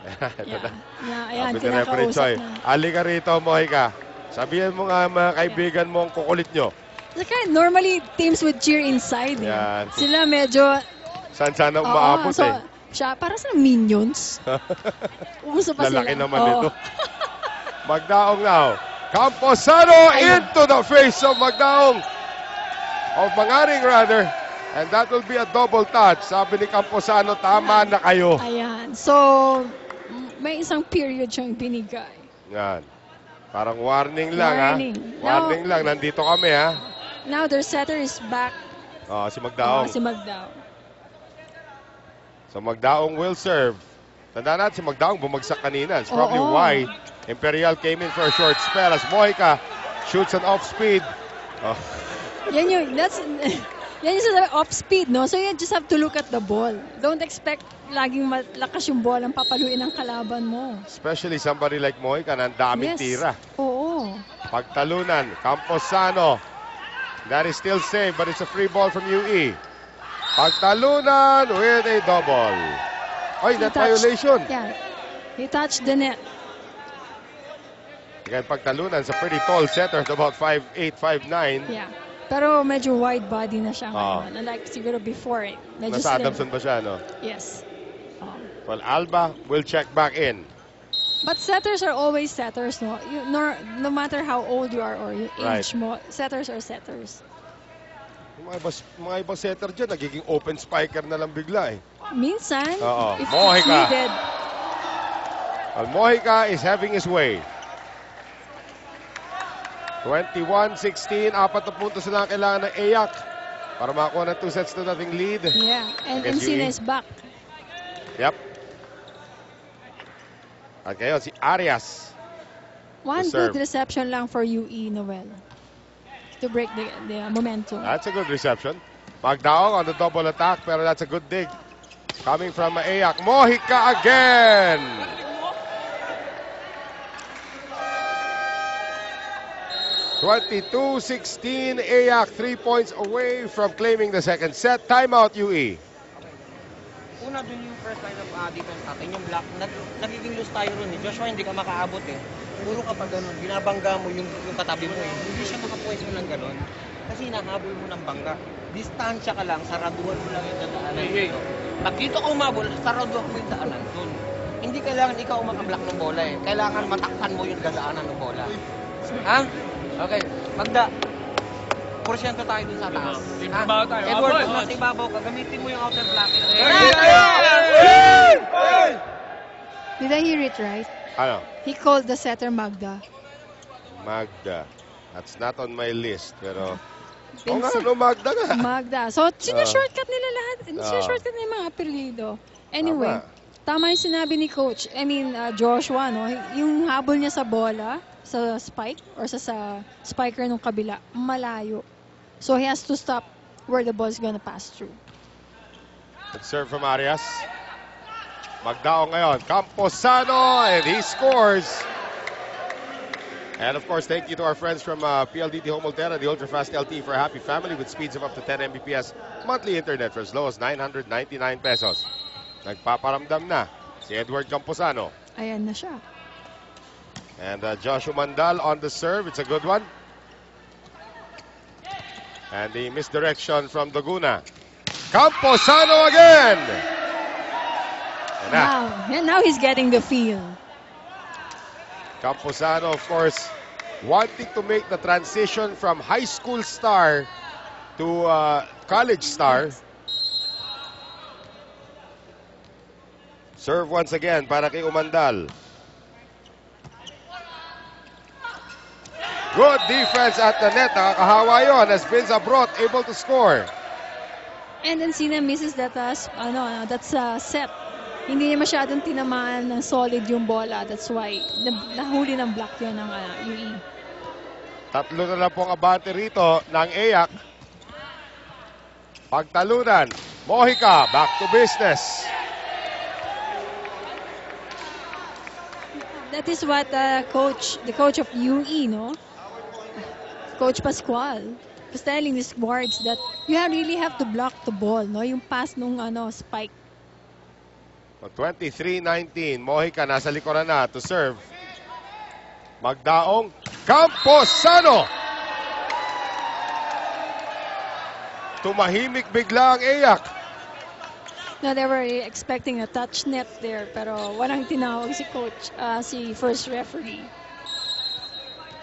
S3: Ito
S2: Yeah.
S3: na.
S2: Yeah, ayan,
S3: Sabi ni Referee Choi,
S2: kinakausap na.
S3: halika rito, Mohika. Sabihin mo nga mga kaibigan mo ang kukulit nyo.
S2: Saka normally, teams would cheer inside. Eh.
S3: Yan.
S2: Sila medyo,
S3: Saan sana
S2: oo,
S3: umaabot
S2: so,
S3: eh.
S2: siya, para sa minions. Uso pa sila.
S3: Lalaki naman
S2: Oo.
S3: ito. Magdaong now. Camposano
S2: Ayun.
S3: into the face of Magdaong. Of Mangaring rather. And that will be a double touch. Sabi ni Camposano, tama na kayo.
S2: Ayan. So, may isang period siyang binigay.
S3: Yan. Parang warning lang
S2: Warning.
S3: ha. Warning lang. Nandito kami ha.
S2: Now, their setter is back.
S3: Si Magdaong.
S2: Si Magdaong.
S3: So Magdaong will serve. Tandaan natin si Magdaong bumagsak kanina. It's probably
S2: Oo.
S3: why Imperial came in for a short spell as Mohika shoots an off-speed. Oh.
S2: Yan yung sa off speed, no? So you just have to look at the ball. Don't expect laging malakas yung ball ang papaluin ng kalaban mo.
S3: Especially somebody like Mohika na ang daming
S2: Yes.
S3: tira.
S2: Oo.
S3: Pagtalunan, Camposano. That is still safe, but it's a free ball from UE. Pagtalunan with a double. Ay, net violation.
S2: Yeah. He touched the net.
S3: Again, pagtalunan sa pretty tall setter at about 5'8", 5'9".
S2: Yeah. Pero medyo wide body na siya
S3: Oo.
S2: ngayon. Unlike siguro before, eh. Medyo
S3: Nasa
S2: slim.
S3: Adamson ba siya, no?
S2: Yes.
S3: Well, Alba will check back in.
S2: But setters are always setters, no? No matter how old you are or your age
S3: Right.
S2: mo, setters are setters.
S3: Yung mga ibang setter dyan, nagiging open spiker na lang bigla eh.
S2: Minsan,
S3: Oo.
S2: if
S3: Mohika.
S2: it's needed,
S3: Well, Mohika is having his way. 21-16, 4 na puntos na lang kailangan ng Ayak para makakuha ng 2 sets to nothing lead.
S2: yeah. And
S3: Against
S2: Encina
S3: UE.
S2: is back.
S3: Yep. At ngayon, si Arias.
S2: One
S3: To serve.
S2: good reception lang for UE, Noel. To break the momentum.
S3: That's a good reception. Magdaong on the double attack, pero that's a good dig. Coming from Ayak. Mohika again! (22-16), Ayak 3 points away from claiming the second set. Timeout, UE.
S5: Una dun yung first line of defense natin, yung block, nagiging loose tayo ron eh. Joshua, hindi ka makaabot eh. Puro kapag ganun, binabangga mo yung katabi mo eh. Hindi siya makapwesto ng ganun. Kasi nahabol mo ng bangga. Distansya ka lang, saraduhan mo lang yung dadaanan dito. Pag dito ka umabol, saraduhan mo yung daanan dun. Hindi kailangan ikaw makablock ng bola eh. Kailangan matakpan mo yung dadaanan ng bola. Ha? Okay. Magda. Porsyento tayo dun sa taas. Ha? Edward, kung nasa ibabaw ka, gamitin mo yung outer blocking.
S2: Did I hear it right?
S3: Ano?
S2: He called the setter Magda.
S3: Magda. That's not on my list, pero... Oo
S2: Vincent.
S3: nga, no, Magda nga.
S2: Magda. So, shortcut nila lahat. Shortcut nila yung mga apelido. Anyway, tama yung sinabi ni Coach. I mean, Joshua, no? Yung habol niya sa bola, sa spike, or sa spiker nung kabila, malayo. So, he has to stop where the ball is gonna pass through.
S3: Good serve from Arias. Magdaong ngayon. Camposano, and he scores. And of course, thank you to our friends from PLDT Home Altera, the ultra-fast LTE for a happy family with speeds of up to 10 Mbps. Monthly internet for as low as 999 pesos. Nagpaparamdam na si Edward Camposano.
S2: Ayan na siya.
S3: And Joshua Mandal on the serve. It's a good one. And the misdirection from Daguna. Camposano again! And
S2: Now he's getting the feel.
S3: Camposano, of course, wanting to make the transition from high school star to college star. Serve once again para kay Umandal. Good defense at the net. Nakakahawa yun as Vince Abrot able to score.
S2: And Encina misses that set. Hindi niya masyadong tinamaan ng solid yung bola. That's why nahuli ng block yun ng UE.
S3: Tatlo na lang pong abante rito ng Ayak. Pagtalunan. Mohika, back to business.
S2: That is what the coach of UE, no? Coach Pascual was telling these guards that you really have to block the ball, no? Yung pass nung spike.
S3: So 23-19. Mojica nasa likuran na to serve. Magdaong Camposano. Tumahimik bigla ang Ayak.
S2: No, they were expecting a touch net there, pero walang tinawag si coach, si first referee.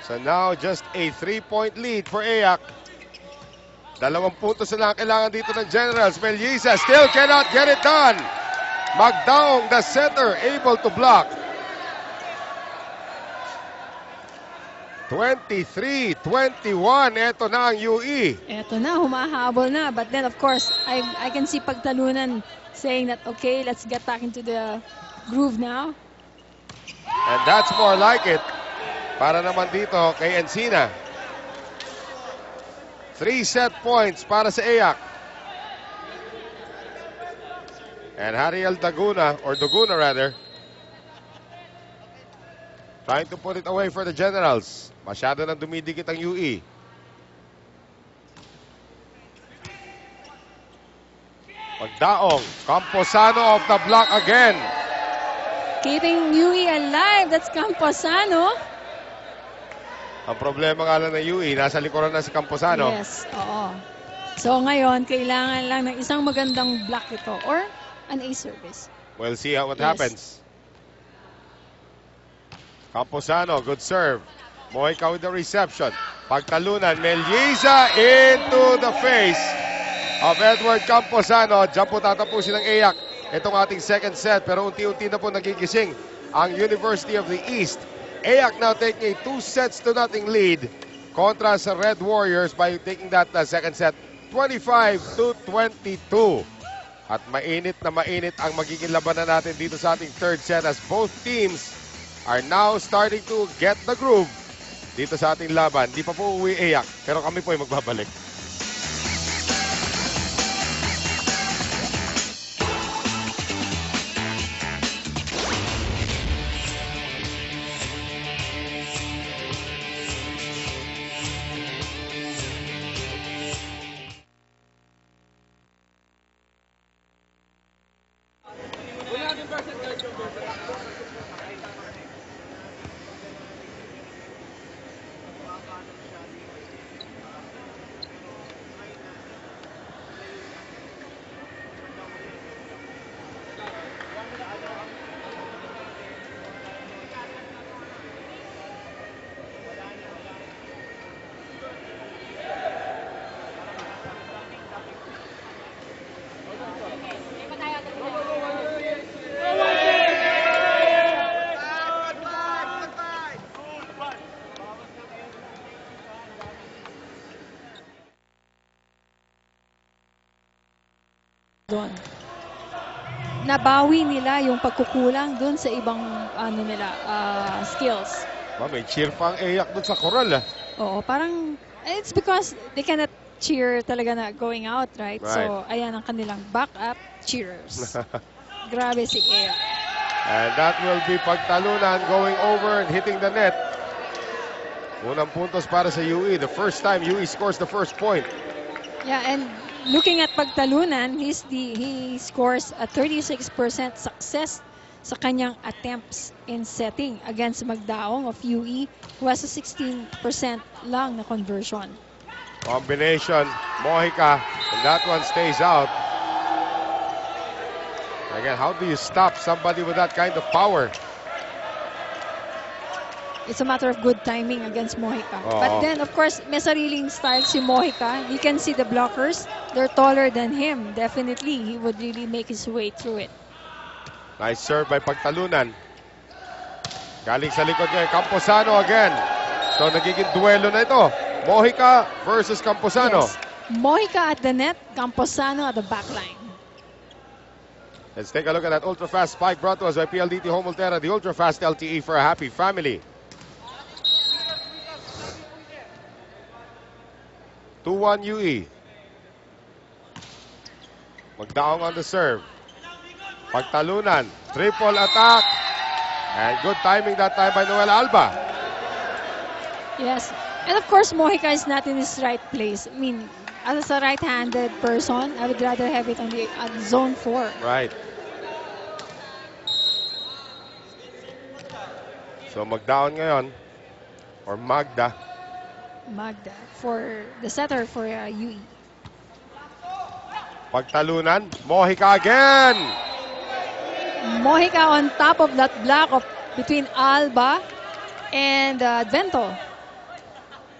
S3: So now just a 3-point lead for Ayak. 2 puntos na lang kailangan dito ng Generals. Melyisa still cannot get it done. Magdaong, the center, able to block. 23-21. Ito na ang UE.
S2: Eto na, humahabol na. But then, of course, I can see Pagtalunan saying that, okay, let's get back into the groove now.
S3: And that's more like it. Para naman dito kay Encina. 3 set points para sa Ayak. And Hariel Daguna, or Duguna rather, trying to put it away for the Generals. Masyado nang dumidikit ang UE. Pagdaong, Camposano off the block again.
S2: Keeping UE alive, that's Camposano.
S3: Ang problema nga lang ng UE, nasa likuran na si Camposano.
S2: Yes, oo. So ngayon, kailangan lang ng isang magandang block ito or an ace service.
S3: We'll see what
S2: Yes.
S3: happens. Camposano, good serve. Mojica with the reception. Pagtalunan, Melyisa into the face of Edward Camposano. Diyan po tatapusin ng Ayak itong ating second set. Pero unti-unti na po nagigising ang University of the East. Ayak now taking a 2-0 lead kontra sa Red Warriors by taking that second set 25-22. At mainit na mainit ang magiging labanan natin dito sa ating third set as both teams are now starting to get the groove dito sa ating laban. Di pa po uwi Ayak, pero kami po ay magbabalik.
S2: Doon. Nabawi nila yung pagkukulang doon sa ibang skills.
S3: May cheer pa ang Ayak doon sa koral.
S2: Oo, parang it's because they cannot cheer talaga na going out, right? So, ayan ang kanilang backup cheerers. Grabe si Ayak.
S3: And that will be Pagtalunan going over and hitting the net. Unang puntos para sa UE. The first time UE scores the first point.
S2: Yeah, and looking at Pagtalunan, he scores a 36% success sa kanyang attempts in setting against Magdaong of UE, who has a 16% lang na conversion.
S3: Combination, Mojica, and that one stays out. Again, how do you stop somebody with that kind of power?
S2: It's a matter of good timing against Mojica. But then, of course, may sariling style si Mojica. You can see the blockers. They're taller than him. Definitely, he would really make his way through it.
S3: Nice serve by Pagtalunan. Galing sa likod niya, Camposano again. So, nagiging duelo na ito. Mojica versus Camposano.
S2: Yes. Mojica at the net, Camposano at the back line.
S3: Let's take a look at that ultra-fast spike brought to us by PLDT Home Ultera, the ultra-fast LTE for a happy family. 2-1 UE. Magdaong on the serve. Pagtalunan. Triple attack. And good timing that time by Noel Alba.
S2: Yes. And of course, Mojica is not in his right place. I mean, as a right-handed person, I would rather have it on the zone 4.
S3: Right. So Magdaon ngayon, or Magda.
S2: Magda for the setter for UE.
S3: Pagtalunan, Mojica again!
S2: Mojica on top of that block of between Alba and Advento.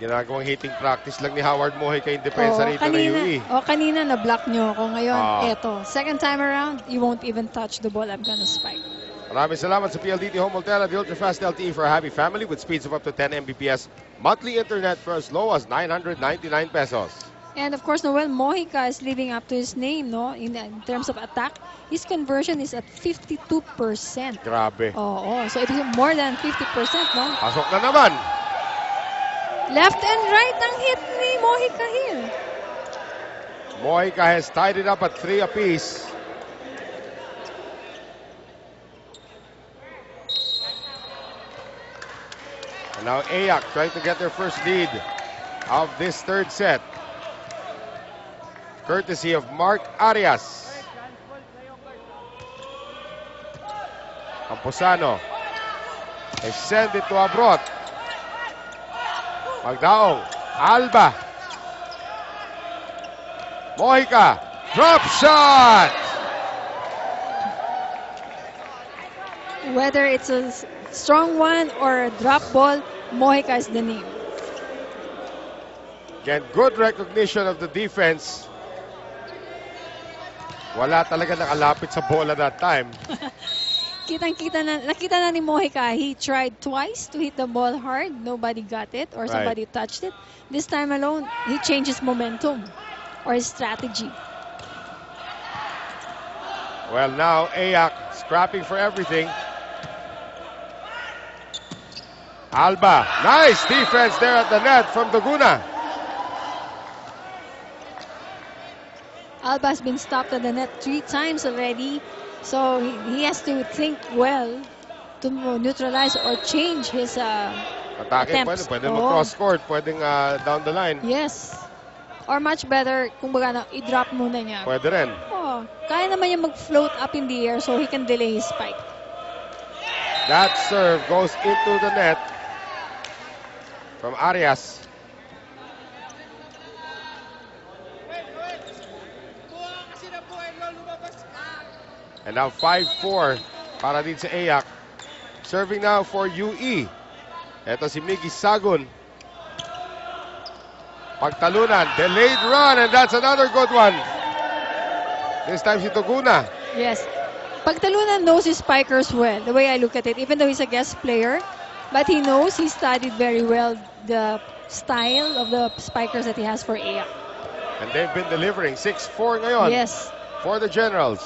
S3: Ginagawang hitting practice lang ni Howard Mojica yung depensa rito na UE.
S2: Kanina na-block nyo ako. Ngayon,
S3: Ah.
S2: eto. Second time around, you won't even touch the ball. I'm gonna spike.
S3: Maraming salamat sa PLDT Home Ultera, the ultra-fast LTE for a happy family with speeds of up to 10 Mbps. Monthly internet for as low as 999 pesos.
S2: And of course, Noel Mojica is living up to his name, no? In terms of attack, his conversion is at 52%.
S3: Grabe.
S2: Oo, so it is more than 50%, no?
S3: Pasok na naman.
S2: Left and right ang hit ni Mojica here.
S3: Mojica has tied it up at 3 apiece. And now Ayak trying to get their first lead of this third set. Courtesy of Mark Arias. Camposano. They send it to Abrot. Magdaong. Alba. Mojica. Drop shot!
S2: Whether it's a strong one or a drop ball, Mojica is the name.
S3: Again, good recognition of the defense. Wala talaga nakalapit sa bola that time.
S2: Nakita na ni Mojica, he tried twice to hit the ball hard. Nobody got it or somebody touched it. This time alone, he changed his momentum or his strategy.
S3: Well, now Ayak scrapping for everything. Alba, nice defense there at the net from Daguna.
S2: Alba has been stopped at the net 3 times already. So he has to think well to neutralize or change his
S3: Atake,
S2: attempts.
S3: pwede
S2: Oo.
S3: mag-cross court, pwedeng down the line.
S2: Yes. Or much better, kung baga i-drop muna niya.
S3: Pwede rin.
S2: Oh, kaya naman niya mag-float up in the air so he can delay his spike.
S3: That serve goes into the net from Arias. And now 5-4 para din sa Ayak. Serving now for UE. Ito si Miggy Sagun. Pagtalunan, delayed run, and that's another good one. This time si Toguna.
S2: Yes. Pagtalunan knows his spikers well, the way I look at it, even though he's a guest player. But he knows, he studied very well the style of the spikers that he has for Ayak.
S3: And they've been delivering. 6-4 ngayon
S2: Yes.
S3: for the Generals.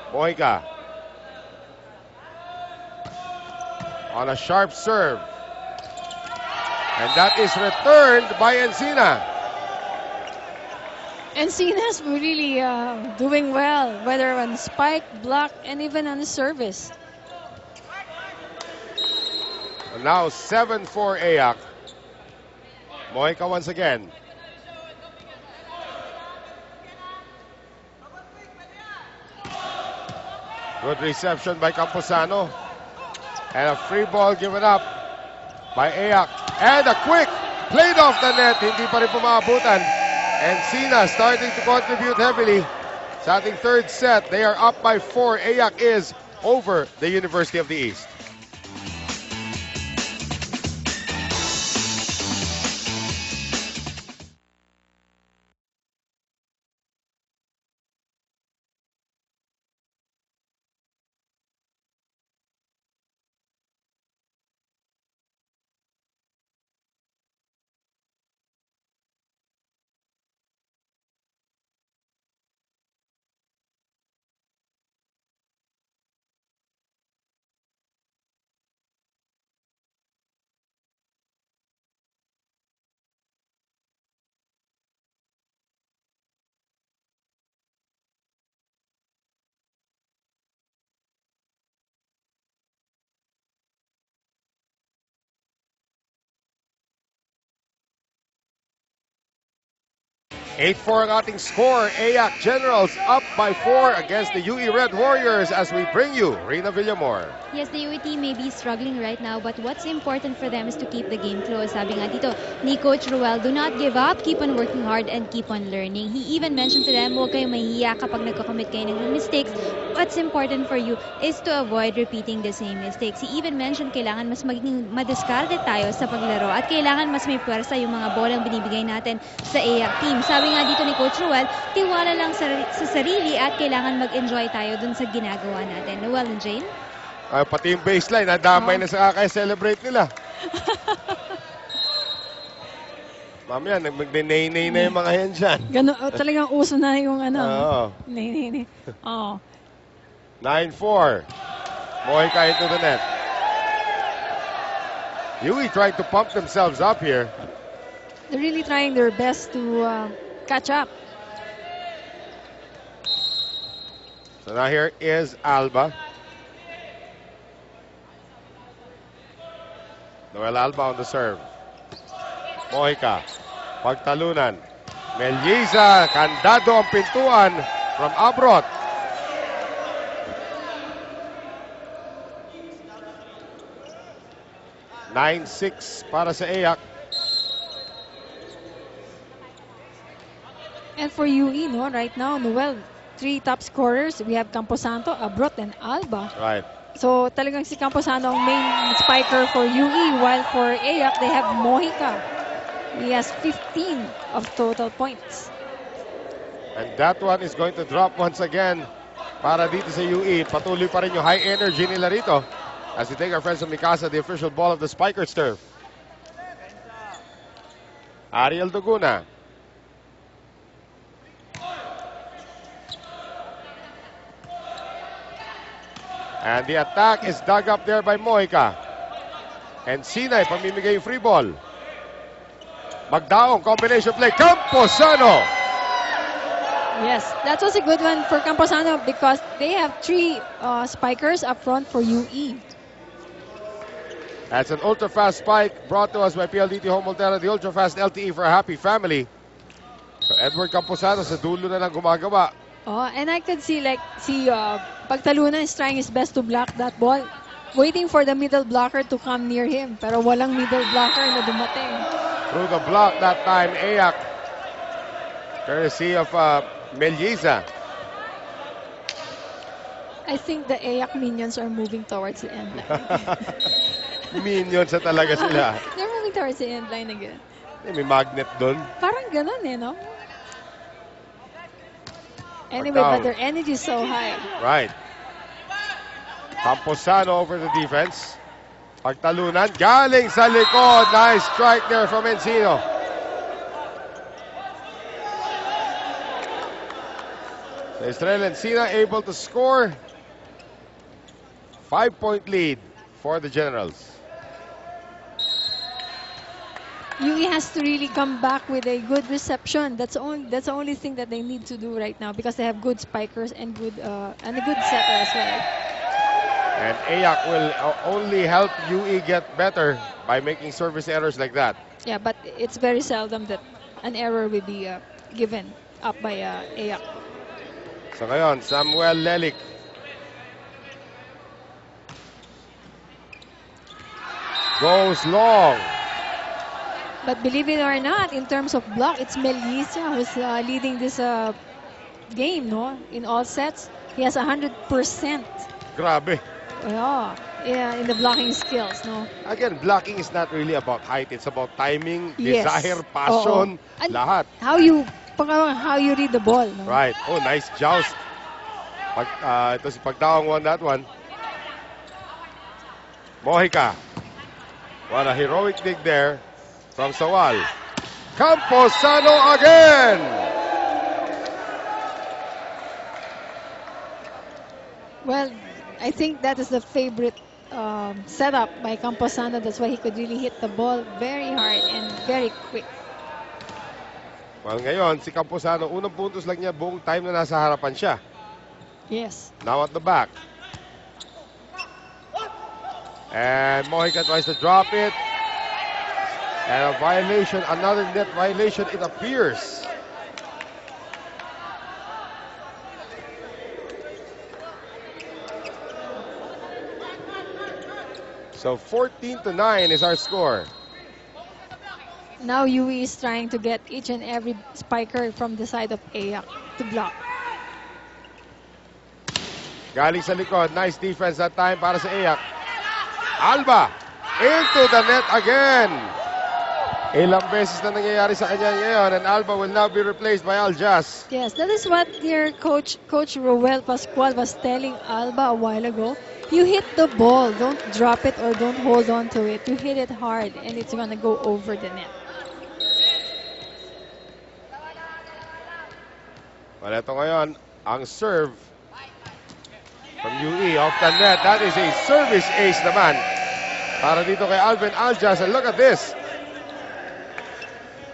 S3: Mojica. On a sharp serve. And that is returned by Encina.
S2: Encina's really doing well, whether on spike, block, and even on the service.
S3: And now 7-4 Ayak. Mojica once again. Good reception by Camposano. And a free ball given up by Ayak. And a quick played off the net. Hindi pa rin pumaabutan. And Sina starting to contribute heavily. Sa ating third set, they are up by 4. Ayak is over the University of the East. 8-4 ang ating score. AYAC Generals up by 4 against the UE Red Warriors as we bring you Rina Villamor.
S4: Yes, the UE team may be struggling right now, but what's important for them is to keep the game close. Sabi nga dito ni Coach Ruel, do not give up, keep on working hard, and keep on learning. He even mentioned to them, huwag kayong mahihiya kapag nagko-commit kayo ng mistakes. What's important for you is to avoid repeating the same mistakes. He even mentioned kailangan mas maging madiskarte tayo sa paglaro at kailangan mas may puwersa yung mga bolang binibigay natin sa AYAC team. Sabi nga dito ni Coach Ruel, tiwala lang sa sarili at kailangan mag-enjoy tayo dun sa ginagawa natin. Noel and Jane?
S3: Pati yung baseline, nadamay na sa kakay-celebrate nila. Mamaya, mag-nay-nay na yung mga yan dyan.
S2: Talagang uso na yung
S3: Oo.
S2: Nay. Oo.
S3: 9-4. Mohika into the net. UE trying to pump themselves up here.
S2: They're really trying their best to catch up.
S3: So now here is Alba. Noel Alba on the serve. Mohika. Pagtalunan. Melyeza. Kandado ang pintuan from Abrot. (9-6) para sa AYAC.
S2: And for UE, right now, Noel, 3 top scorers. We have Camposanto, Abrot, and Alba.
S3: Right.
S2: So talagang si Camposanto ang main spiker for UE, while for AYAC, they have Mohika. He has 15 of total points.
S3: And that one is going to drop once again para dito sa UE. Patuloy pa rin yung high energy nila rito. As we take our friends from Mikasa, the official ball of the Spikers turf. Ariel Duguna. And the attack is dug up there by Mohika. And Sinay, pamimigay yung free ball. Magdaong, combination play. Camposano!
S2: Yes, that was a good one for Camposano because they have 3 spikers up front for UE.
S3: That's an ultra-fast spike brought to us by PLDT Home Volterra, the ultra-fast LTE for a happy family. So Edward Camposano sa dulo na lang gumagawa.
S2: Oh, and I could see Pagtalunan is trying his best to block that ball, waiting for the middle blocker to come near him. Pero walang middle blocker na dumating.
S3: Through the block that time, AYAC, courtesy of Melyeza.
S2: I think the AYAC minions are moving towards the end line.
S3: Minions na talaga sila.
S2: They're moving towards the end line again.
S3: May magnet doon.
S2: Parang ganun no? Anyway, but their energy is so high.
S3: Right. Camposano over the defense. Pagtalunan, galing sa likod. Nice strike there from Encino. Estrella Encina able to score. 5-point lead for the Generals.
S2: UE has to really come back with a good reception. That's the only thing that they need to do right now because they have good spikers and a good setter as well.
S3: And AYAC will only help UE get better by making service errors like that.
S2: Yeah, but it's very seldom that an error will be given up by AYAC.
S3: So ngayon, Samuel Lelik. Goes long.
S2: But believe it or not, in terms of block, it's Melyeza who's leading this game, no? In all sets, he has 100%.
S3: Grabe.
S2: Yeah, in the blocking skills, no?
S3: Again, blocking is not really about height. It's about timing,
S2: Yes.
S3: desire, passion,
S2: And
S3: lahat.
S2: How you read the ball, no?
S3: Right. Oh, nice joust. Ito si Pagdaong won that one. Mohika. What a heroic dig there from Sawal. Camposano again!
S2: Well, I think that is the favorite setup by Camposano. That's why he could really hit the ball very hard and very quick.
S3: Well, ngayon, si Camposano, unang puntos lang niya buong time na nasa harapan siya.
S2: Yes.
S3: Now at the back. And Mohika tries to drop it. And a violation, another net violation, it appears. So 14-9 is our score.
S2: Now UE is trying to get each and every spiker from the side of Ayak to block.
S3: Galing sa likod. Nice defense that time para sa Ayak. Alba into the net again. Ilang beses na nangyayari sa kanya ngayon, and Alba will now be replaced by Aljaz.
S2: Yes, that is what their coach Roel Pascual was telling Alba a while ago. You hit the ball, don't drop it or don't hold on to it. You hit it hard and it's gonna go over the net.
S3: Well, ito ngayon, ang serve from UE off the net. That is a service ace naman para dito kay Alvin Aljaz. And look at this.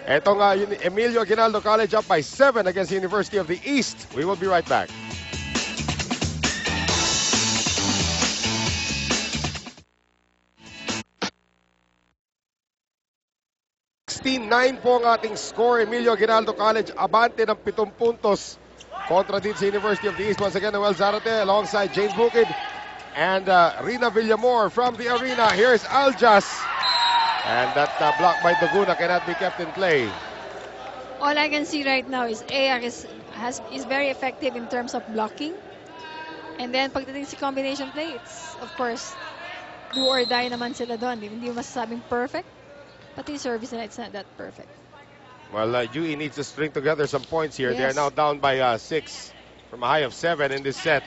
S3: Ito nga, Emilio Aguinaldo College up by 7 against the University of the East. We will be right back. $16-9 po ang ating score. Emilio Aguinaldo College abante ng 7 puntos kontra din sa University of the East. Once again, Noel Zarate alongside James Bukid and Rina Villamor from the arena. Here's Aljaz. And that block by Doguna cannot be kept in play.
S2: All I can see right now is Ayak is very effective in terms of blocking. And then pagdating sa combination play, it's of course do or die naman sila doon. Hindi mo masasabing perfect. Pati service nila, it's not that perfect.
S3: Well, UE needs to string together some points here.
S2: Yes.
S3: They are now down by 6 from a high of 7 in this set.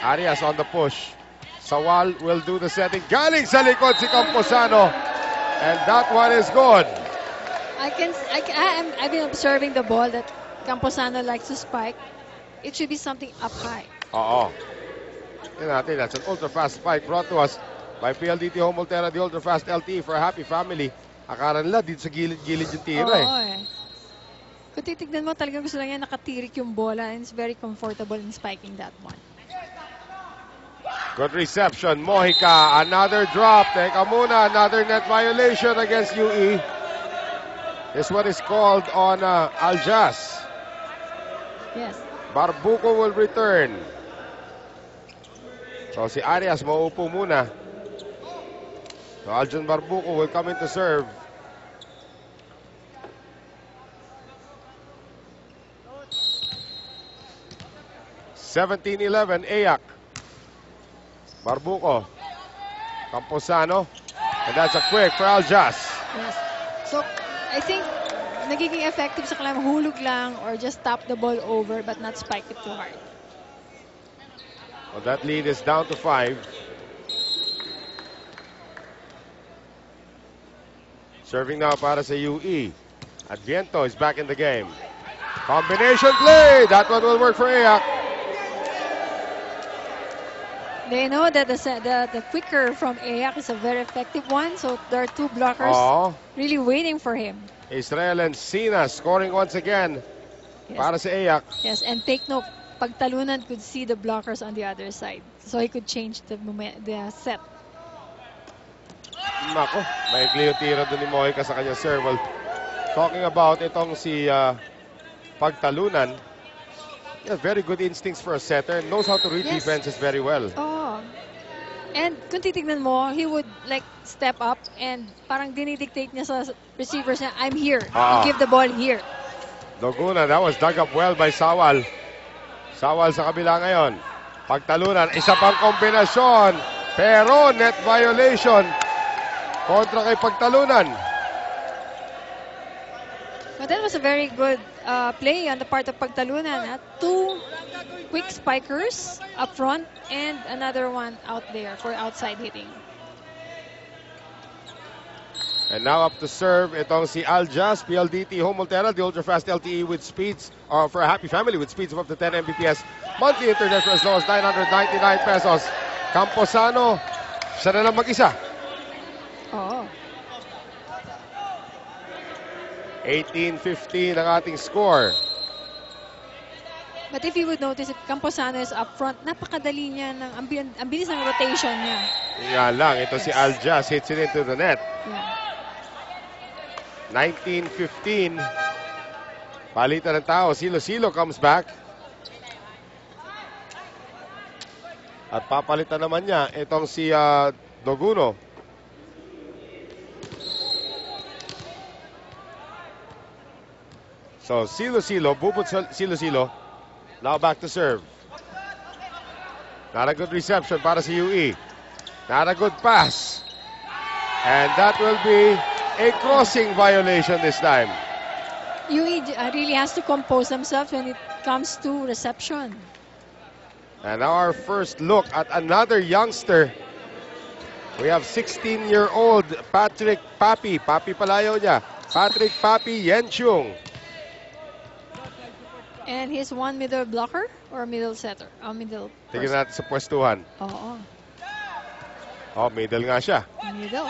S3: Arias on the push. Sawal will do the setting. Galing sa likod si Camposano. And that one is good.
S2: I've been observing the ball that Camposano likes to spike. It should be something up high.
S3: Oo. Tingnan natin, that's an ultra-fast spike brought to us by PLDT Home Ultera, the ultra-fast LTE for a happy family. Akala nila dito sa gilid-gilid yung tira eh.
S2: Kung titignan mo, talagang gusto lang yan nakatirik yung bola and it's very comfortable in spiking that one.
S3: Good reception. Mojica, another drop. Teka muna, another net violation against UE. This one is called on Aljaz.
S2: Yes.
S3: Barbuco will return. So si Arias mauupo muna. So Aljon Barbuco will come in to serve. (17-11) Ayak. Barbuco. Camposano. And that's a quick for Aljaz.
S2: Yes. So, I think nagiging effective sa kanila hulog lang or just tap the ball over but not spike it too hard.
S3: Well, that lead is down to 5. Serving now para sa UE. Adviento is back in the game. Combination play. That one will work for Ayak.
S2: They know that the quicker from Ayak is a very effective one, so there are 2 blockers really waiting for him.
S3: Israel and Sina scoring once again para sa Ayak.
S2: Yes, and take note, pagtalunan could see the blockers on the other side, so he could change the set.
S3: Nako, maikli yung tira doon ni Mojica sa kanya serve. Well, talking about itong si pagtalunan, very good instincts for a setter. Knows how to read defenses very well.
S2: Oh. And kung titignan mo, he would like step up and parang dinidictate niya sa receivers niya, I'm here. You give the ball here.
S3: Doguna, that was dug up well by Sawal. Sawal sa kabila ngayon. Pagtalunan, isa pang kombinasyon. Pero net violation kontra kay Pagtalunan.
S2: But that was a very good play on the part of Pagtalunan. 2 quick spikers up front and another one out there for outside hitting.
S3: And now up to serve itong si Aljaz, PLDT Home Ultera, the ultra-fast LTE with speeds, for a happy family with speeds of up to 10 Mbps. Monthly internet for as low as 999 pesos. Camposano, siya na lang mag-isa.
S2: Oo.
S3: 18-15 ang ating score.
S2: But if you would notice, if Camposano is up front, napakadali niya, ang bilis ng rotation niya.
S3: Nga lang, ito si Aljaz hits it into the net.
S2: Yeah.
S3: 19-15. Palitan ng tao. Silo comes back. At papalitan naman niya itong si Doguno. So, Silo-Silo, bubot Silo-Silo. Now back to serve. Not a good reception para sa UE. Not a good pass. And that will be a crossing violation this time.
S2: UE really has to compose themselves when it comes to reception.
S3: And now our first look at another youngster. We have 16-year-old Patrick Papi. Papi palayo niya. Patrick Papi Yenchung.
S2: And he's one middle blocker or middle setter? Middle
S3: Tingnan
S2: person.
S3: natin sa pwestuhan.
S2: Oo.
S3: Oh, middle nga siya.
S2: Middle.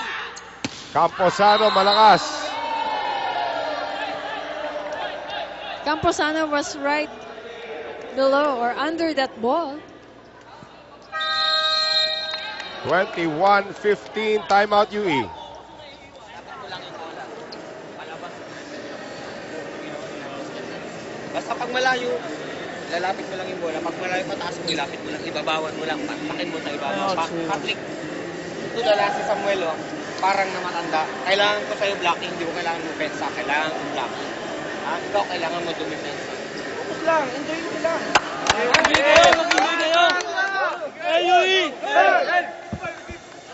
S3: Camposano malakas.
S2: Camposano was right below or under that ball.
S3: 21-15, timeout UE.
S5: Basta pag malayo, lalapit mo lang yung bola. Pag malayo, pataas mo, ilapit mo lang, ibabawan mo lang, pakin mo sa ibabaw. Patrick, ito na si Samuel, oh, parang namatanda. Kailangan ko sa'yo blocking, hindi ko kailangan mo pensa. Kailangan mo blocking. Ikaw kailangan mo dumipensa. Focus lang, enjoy mo lang.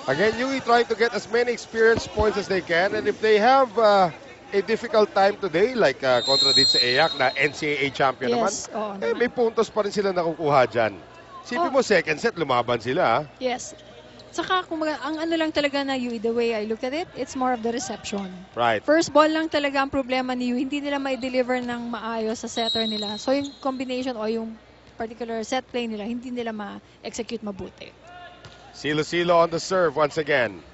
S3: Again, UE trying to get as many experience points as they can. And if they have a difficult time today, like kontra din sa EAC na NCAA champion naman,
S2: Yes. Oo
S3: eh,
S2: naman.
S3: may puntos pa rin sila nakukuha dyan. Sipin mo, second set, lumaban sila.
S2: Yes. Saka, kumbaga, ang ano lang talaga na UE, the way I look at it, it's more of the reception.
S3: Right.
S2: First ball lang talaga ang problema ni UE. Hindi nila ma-deliver ng maayos sa setter nila. So, yung combination o yung particular set play nila, hindi nila ma-execute mabuti.
S3: Silo-Silo on the serve once again.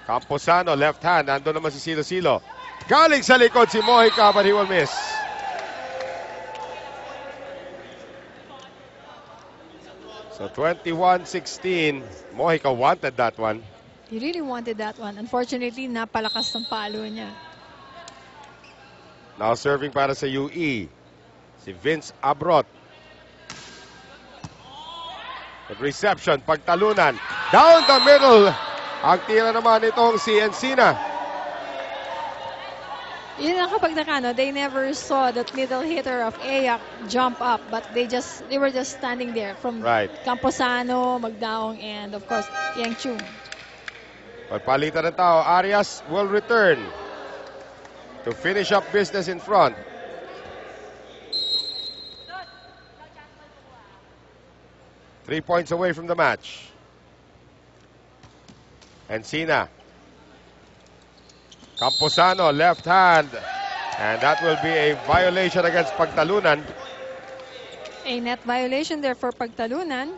S3: Camposano, left hand. Nandun naman si Silo-Silo. Galing sa likod si Mojica, but he will miss. So 21-16. Mojica wanted that one.
S2: He really wanted that one. Unfortunately, napalakas ng palo niya.
S3: Now serving para sa UE. Si Vince Abrot. Good reception, pagtalunan. Down the middle. Ang tira naman itong si Encina.
S2: Yun ang kapag nakano, they never saw that middle hitter of Ayak jump up, but they were just standing there from
S3: Right.
S2: Camposano, Magdaong, and of course, Yang Chung.
S3: Pagpalitan ng tao, Arias will return to finish up business in front. Three points away from the match. Encina. Camposano, left hand. And that will be a violation against Pagtalunan.
S2: A net violation there for Pagtalunan.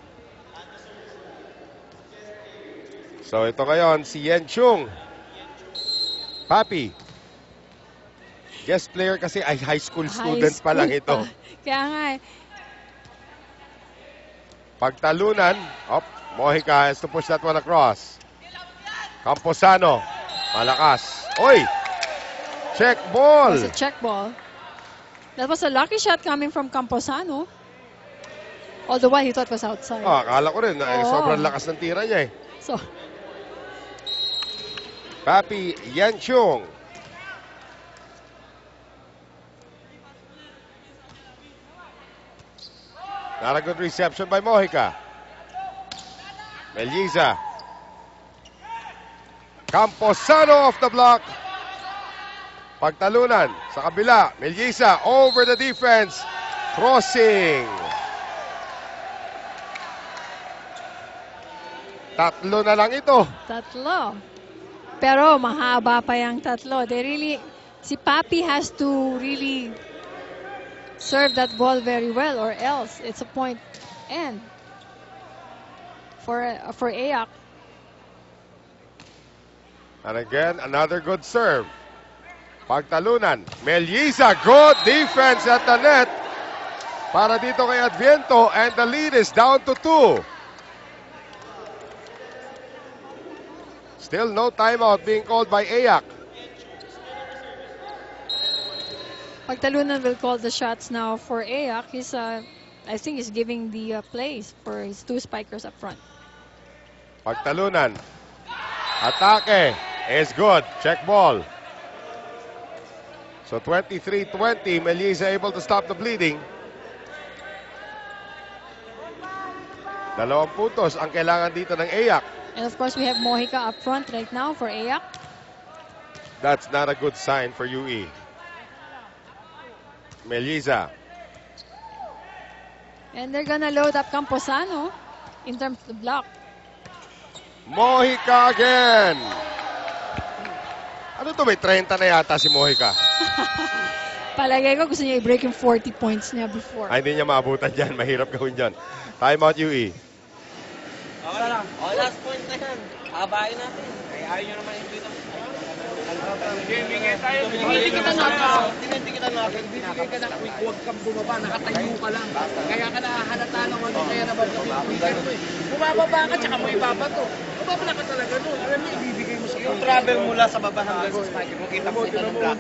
S3: So ito ngayon, si Yen Chung. Papi. Guest player kasi ay high school student pa lang ito.
S2: Kaya nga eh.
S3: Pagtalunan. Mojica has to push that one across. Camposano. Malakas. Oy! Check
S2: It
S3: ball.
S2: was a check ball. That was a lucky shot coming from Camposano. All the while, he thought it was outside.
S3: Akala ko rin.
S2: Oo.
S3: Sobrang lakas ng tira niya eh.
S2: So,
S3: Papi Yanchung. Not a good reception by Mojica. Melliza. Camposano off the block. Pagtalunan sa kabila. Melliza over the defense. Crossing. Tatlo na lang ito.
S2: tatlo. Pero mahaba pa yung tatlo. Si Papi has to really serve that ball very well or else it's a point end for Ayak.
S3: And again, another good serve. Pagtalunan. Melliza, good defense at the net. Para dito kay Adviento, and the lead is down to 2. Still no timeout being called by Ayak.
S2: Pagtalunan will call the shots now for Ayak. I think he's giving the plays for his two spikers up front.
S3: Pagtalunan. Atake is good. Check ball. So 23-20, Meliza able to stop the bleeding. 2 puntos ang kailangan dito ng AYAC.
S2: And of course, we have Mojica up front right now for AYAC.
S3: That's not a good sign for UE. Meliza.
S2: And they're gonna load up Camposano in terms of block.
S3: Mojica again. Ano to, may 30 na yata si Mojica.
S2: Palagay ko gusto niya i-break yung 40 points niya before.
S3: Ay, hindi niya maabutan dyan. Mahirap gawin dyan. Time out UE.
S5: Okay lang. Oh, last point na yan. Habain natin. Ay, ayaw nyo naman yung dito. Bibigay tayo. Hindi kita natin. Bibigay ka na. Huwag kang bumaba. Nakatayo ka lang. Kaya ka nahahalata ng ano. Kaya naman kami weekend mo eh. Bumababa ka, tsaka mo ibabato. Bumabala ka talaga nun. Alam mo, ibibigay mo sa yung travel mula sa baba hanggang sa spike. Mo kita mo ito ng black.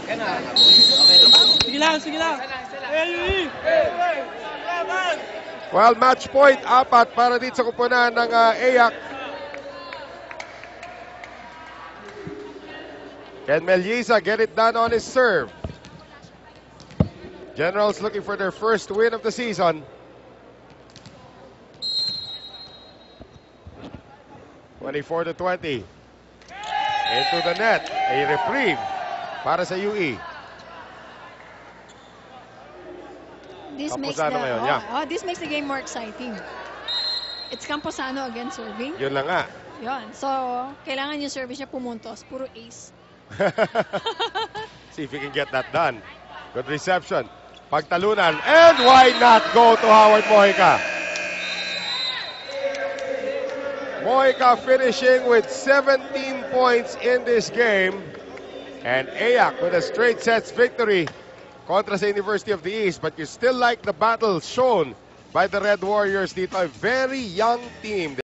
S5: Yan na. Okay na ba? Sige lang, sige lang.
S3: Well, match point, 4 para dito sa kupunan ng AYAC. Can Meliza get it done on his serve? Generals looking for their first win of the season. 24-20. Into the net. A reprieve para sa UE. Camposano ngayon, yeah.
S2: This makes the game more exciting. It's Camposano again serving.
S3: Yun lang nga.
S2: Yun. So, kailangan yung service niya pumuntos. Puro ace.
S3: See if he can get that done. Good reception. Pagtalunan. And why not go to Howard Mojica? Mojica finishing with 17 points in this game. And AYAC with a straight sets victory kontra sa University of the East. But you still like the battle shown by the Red Warriors dito. A very young team.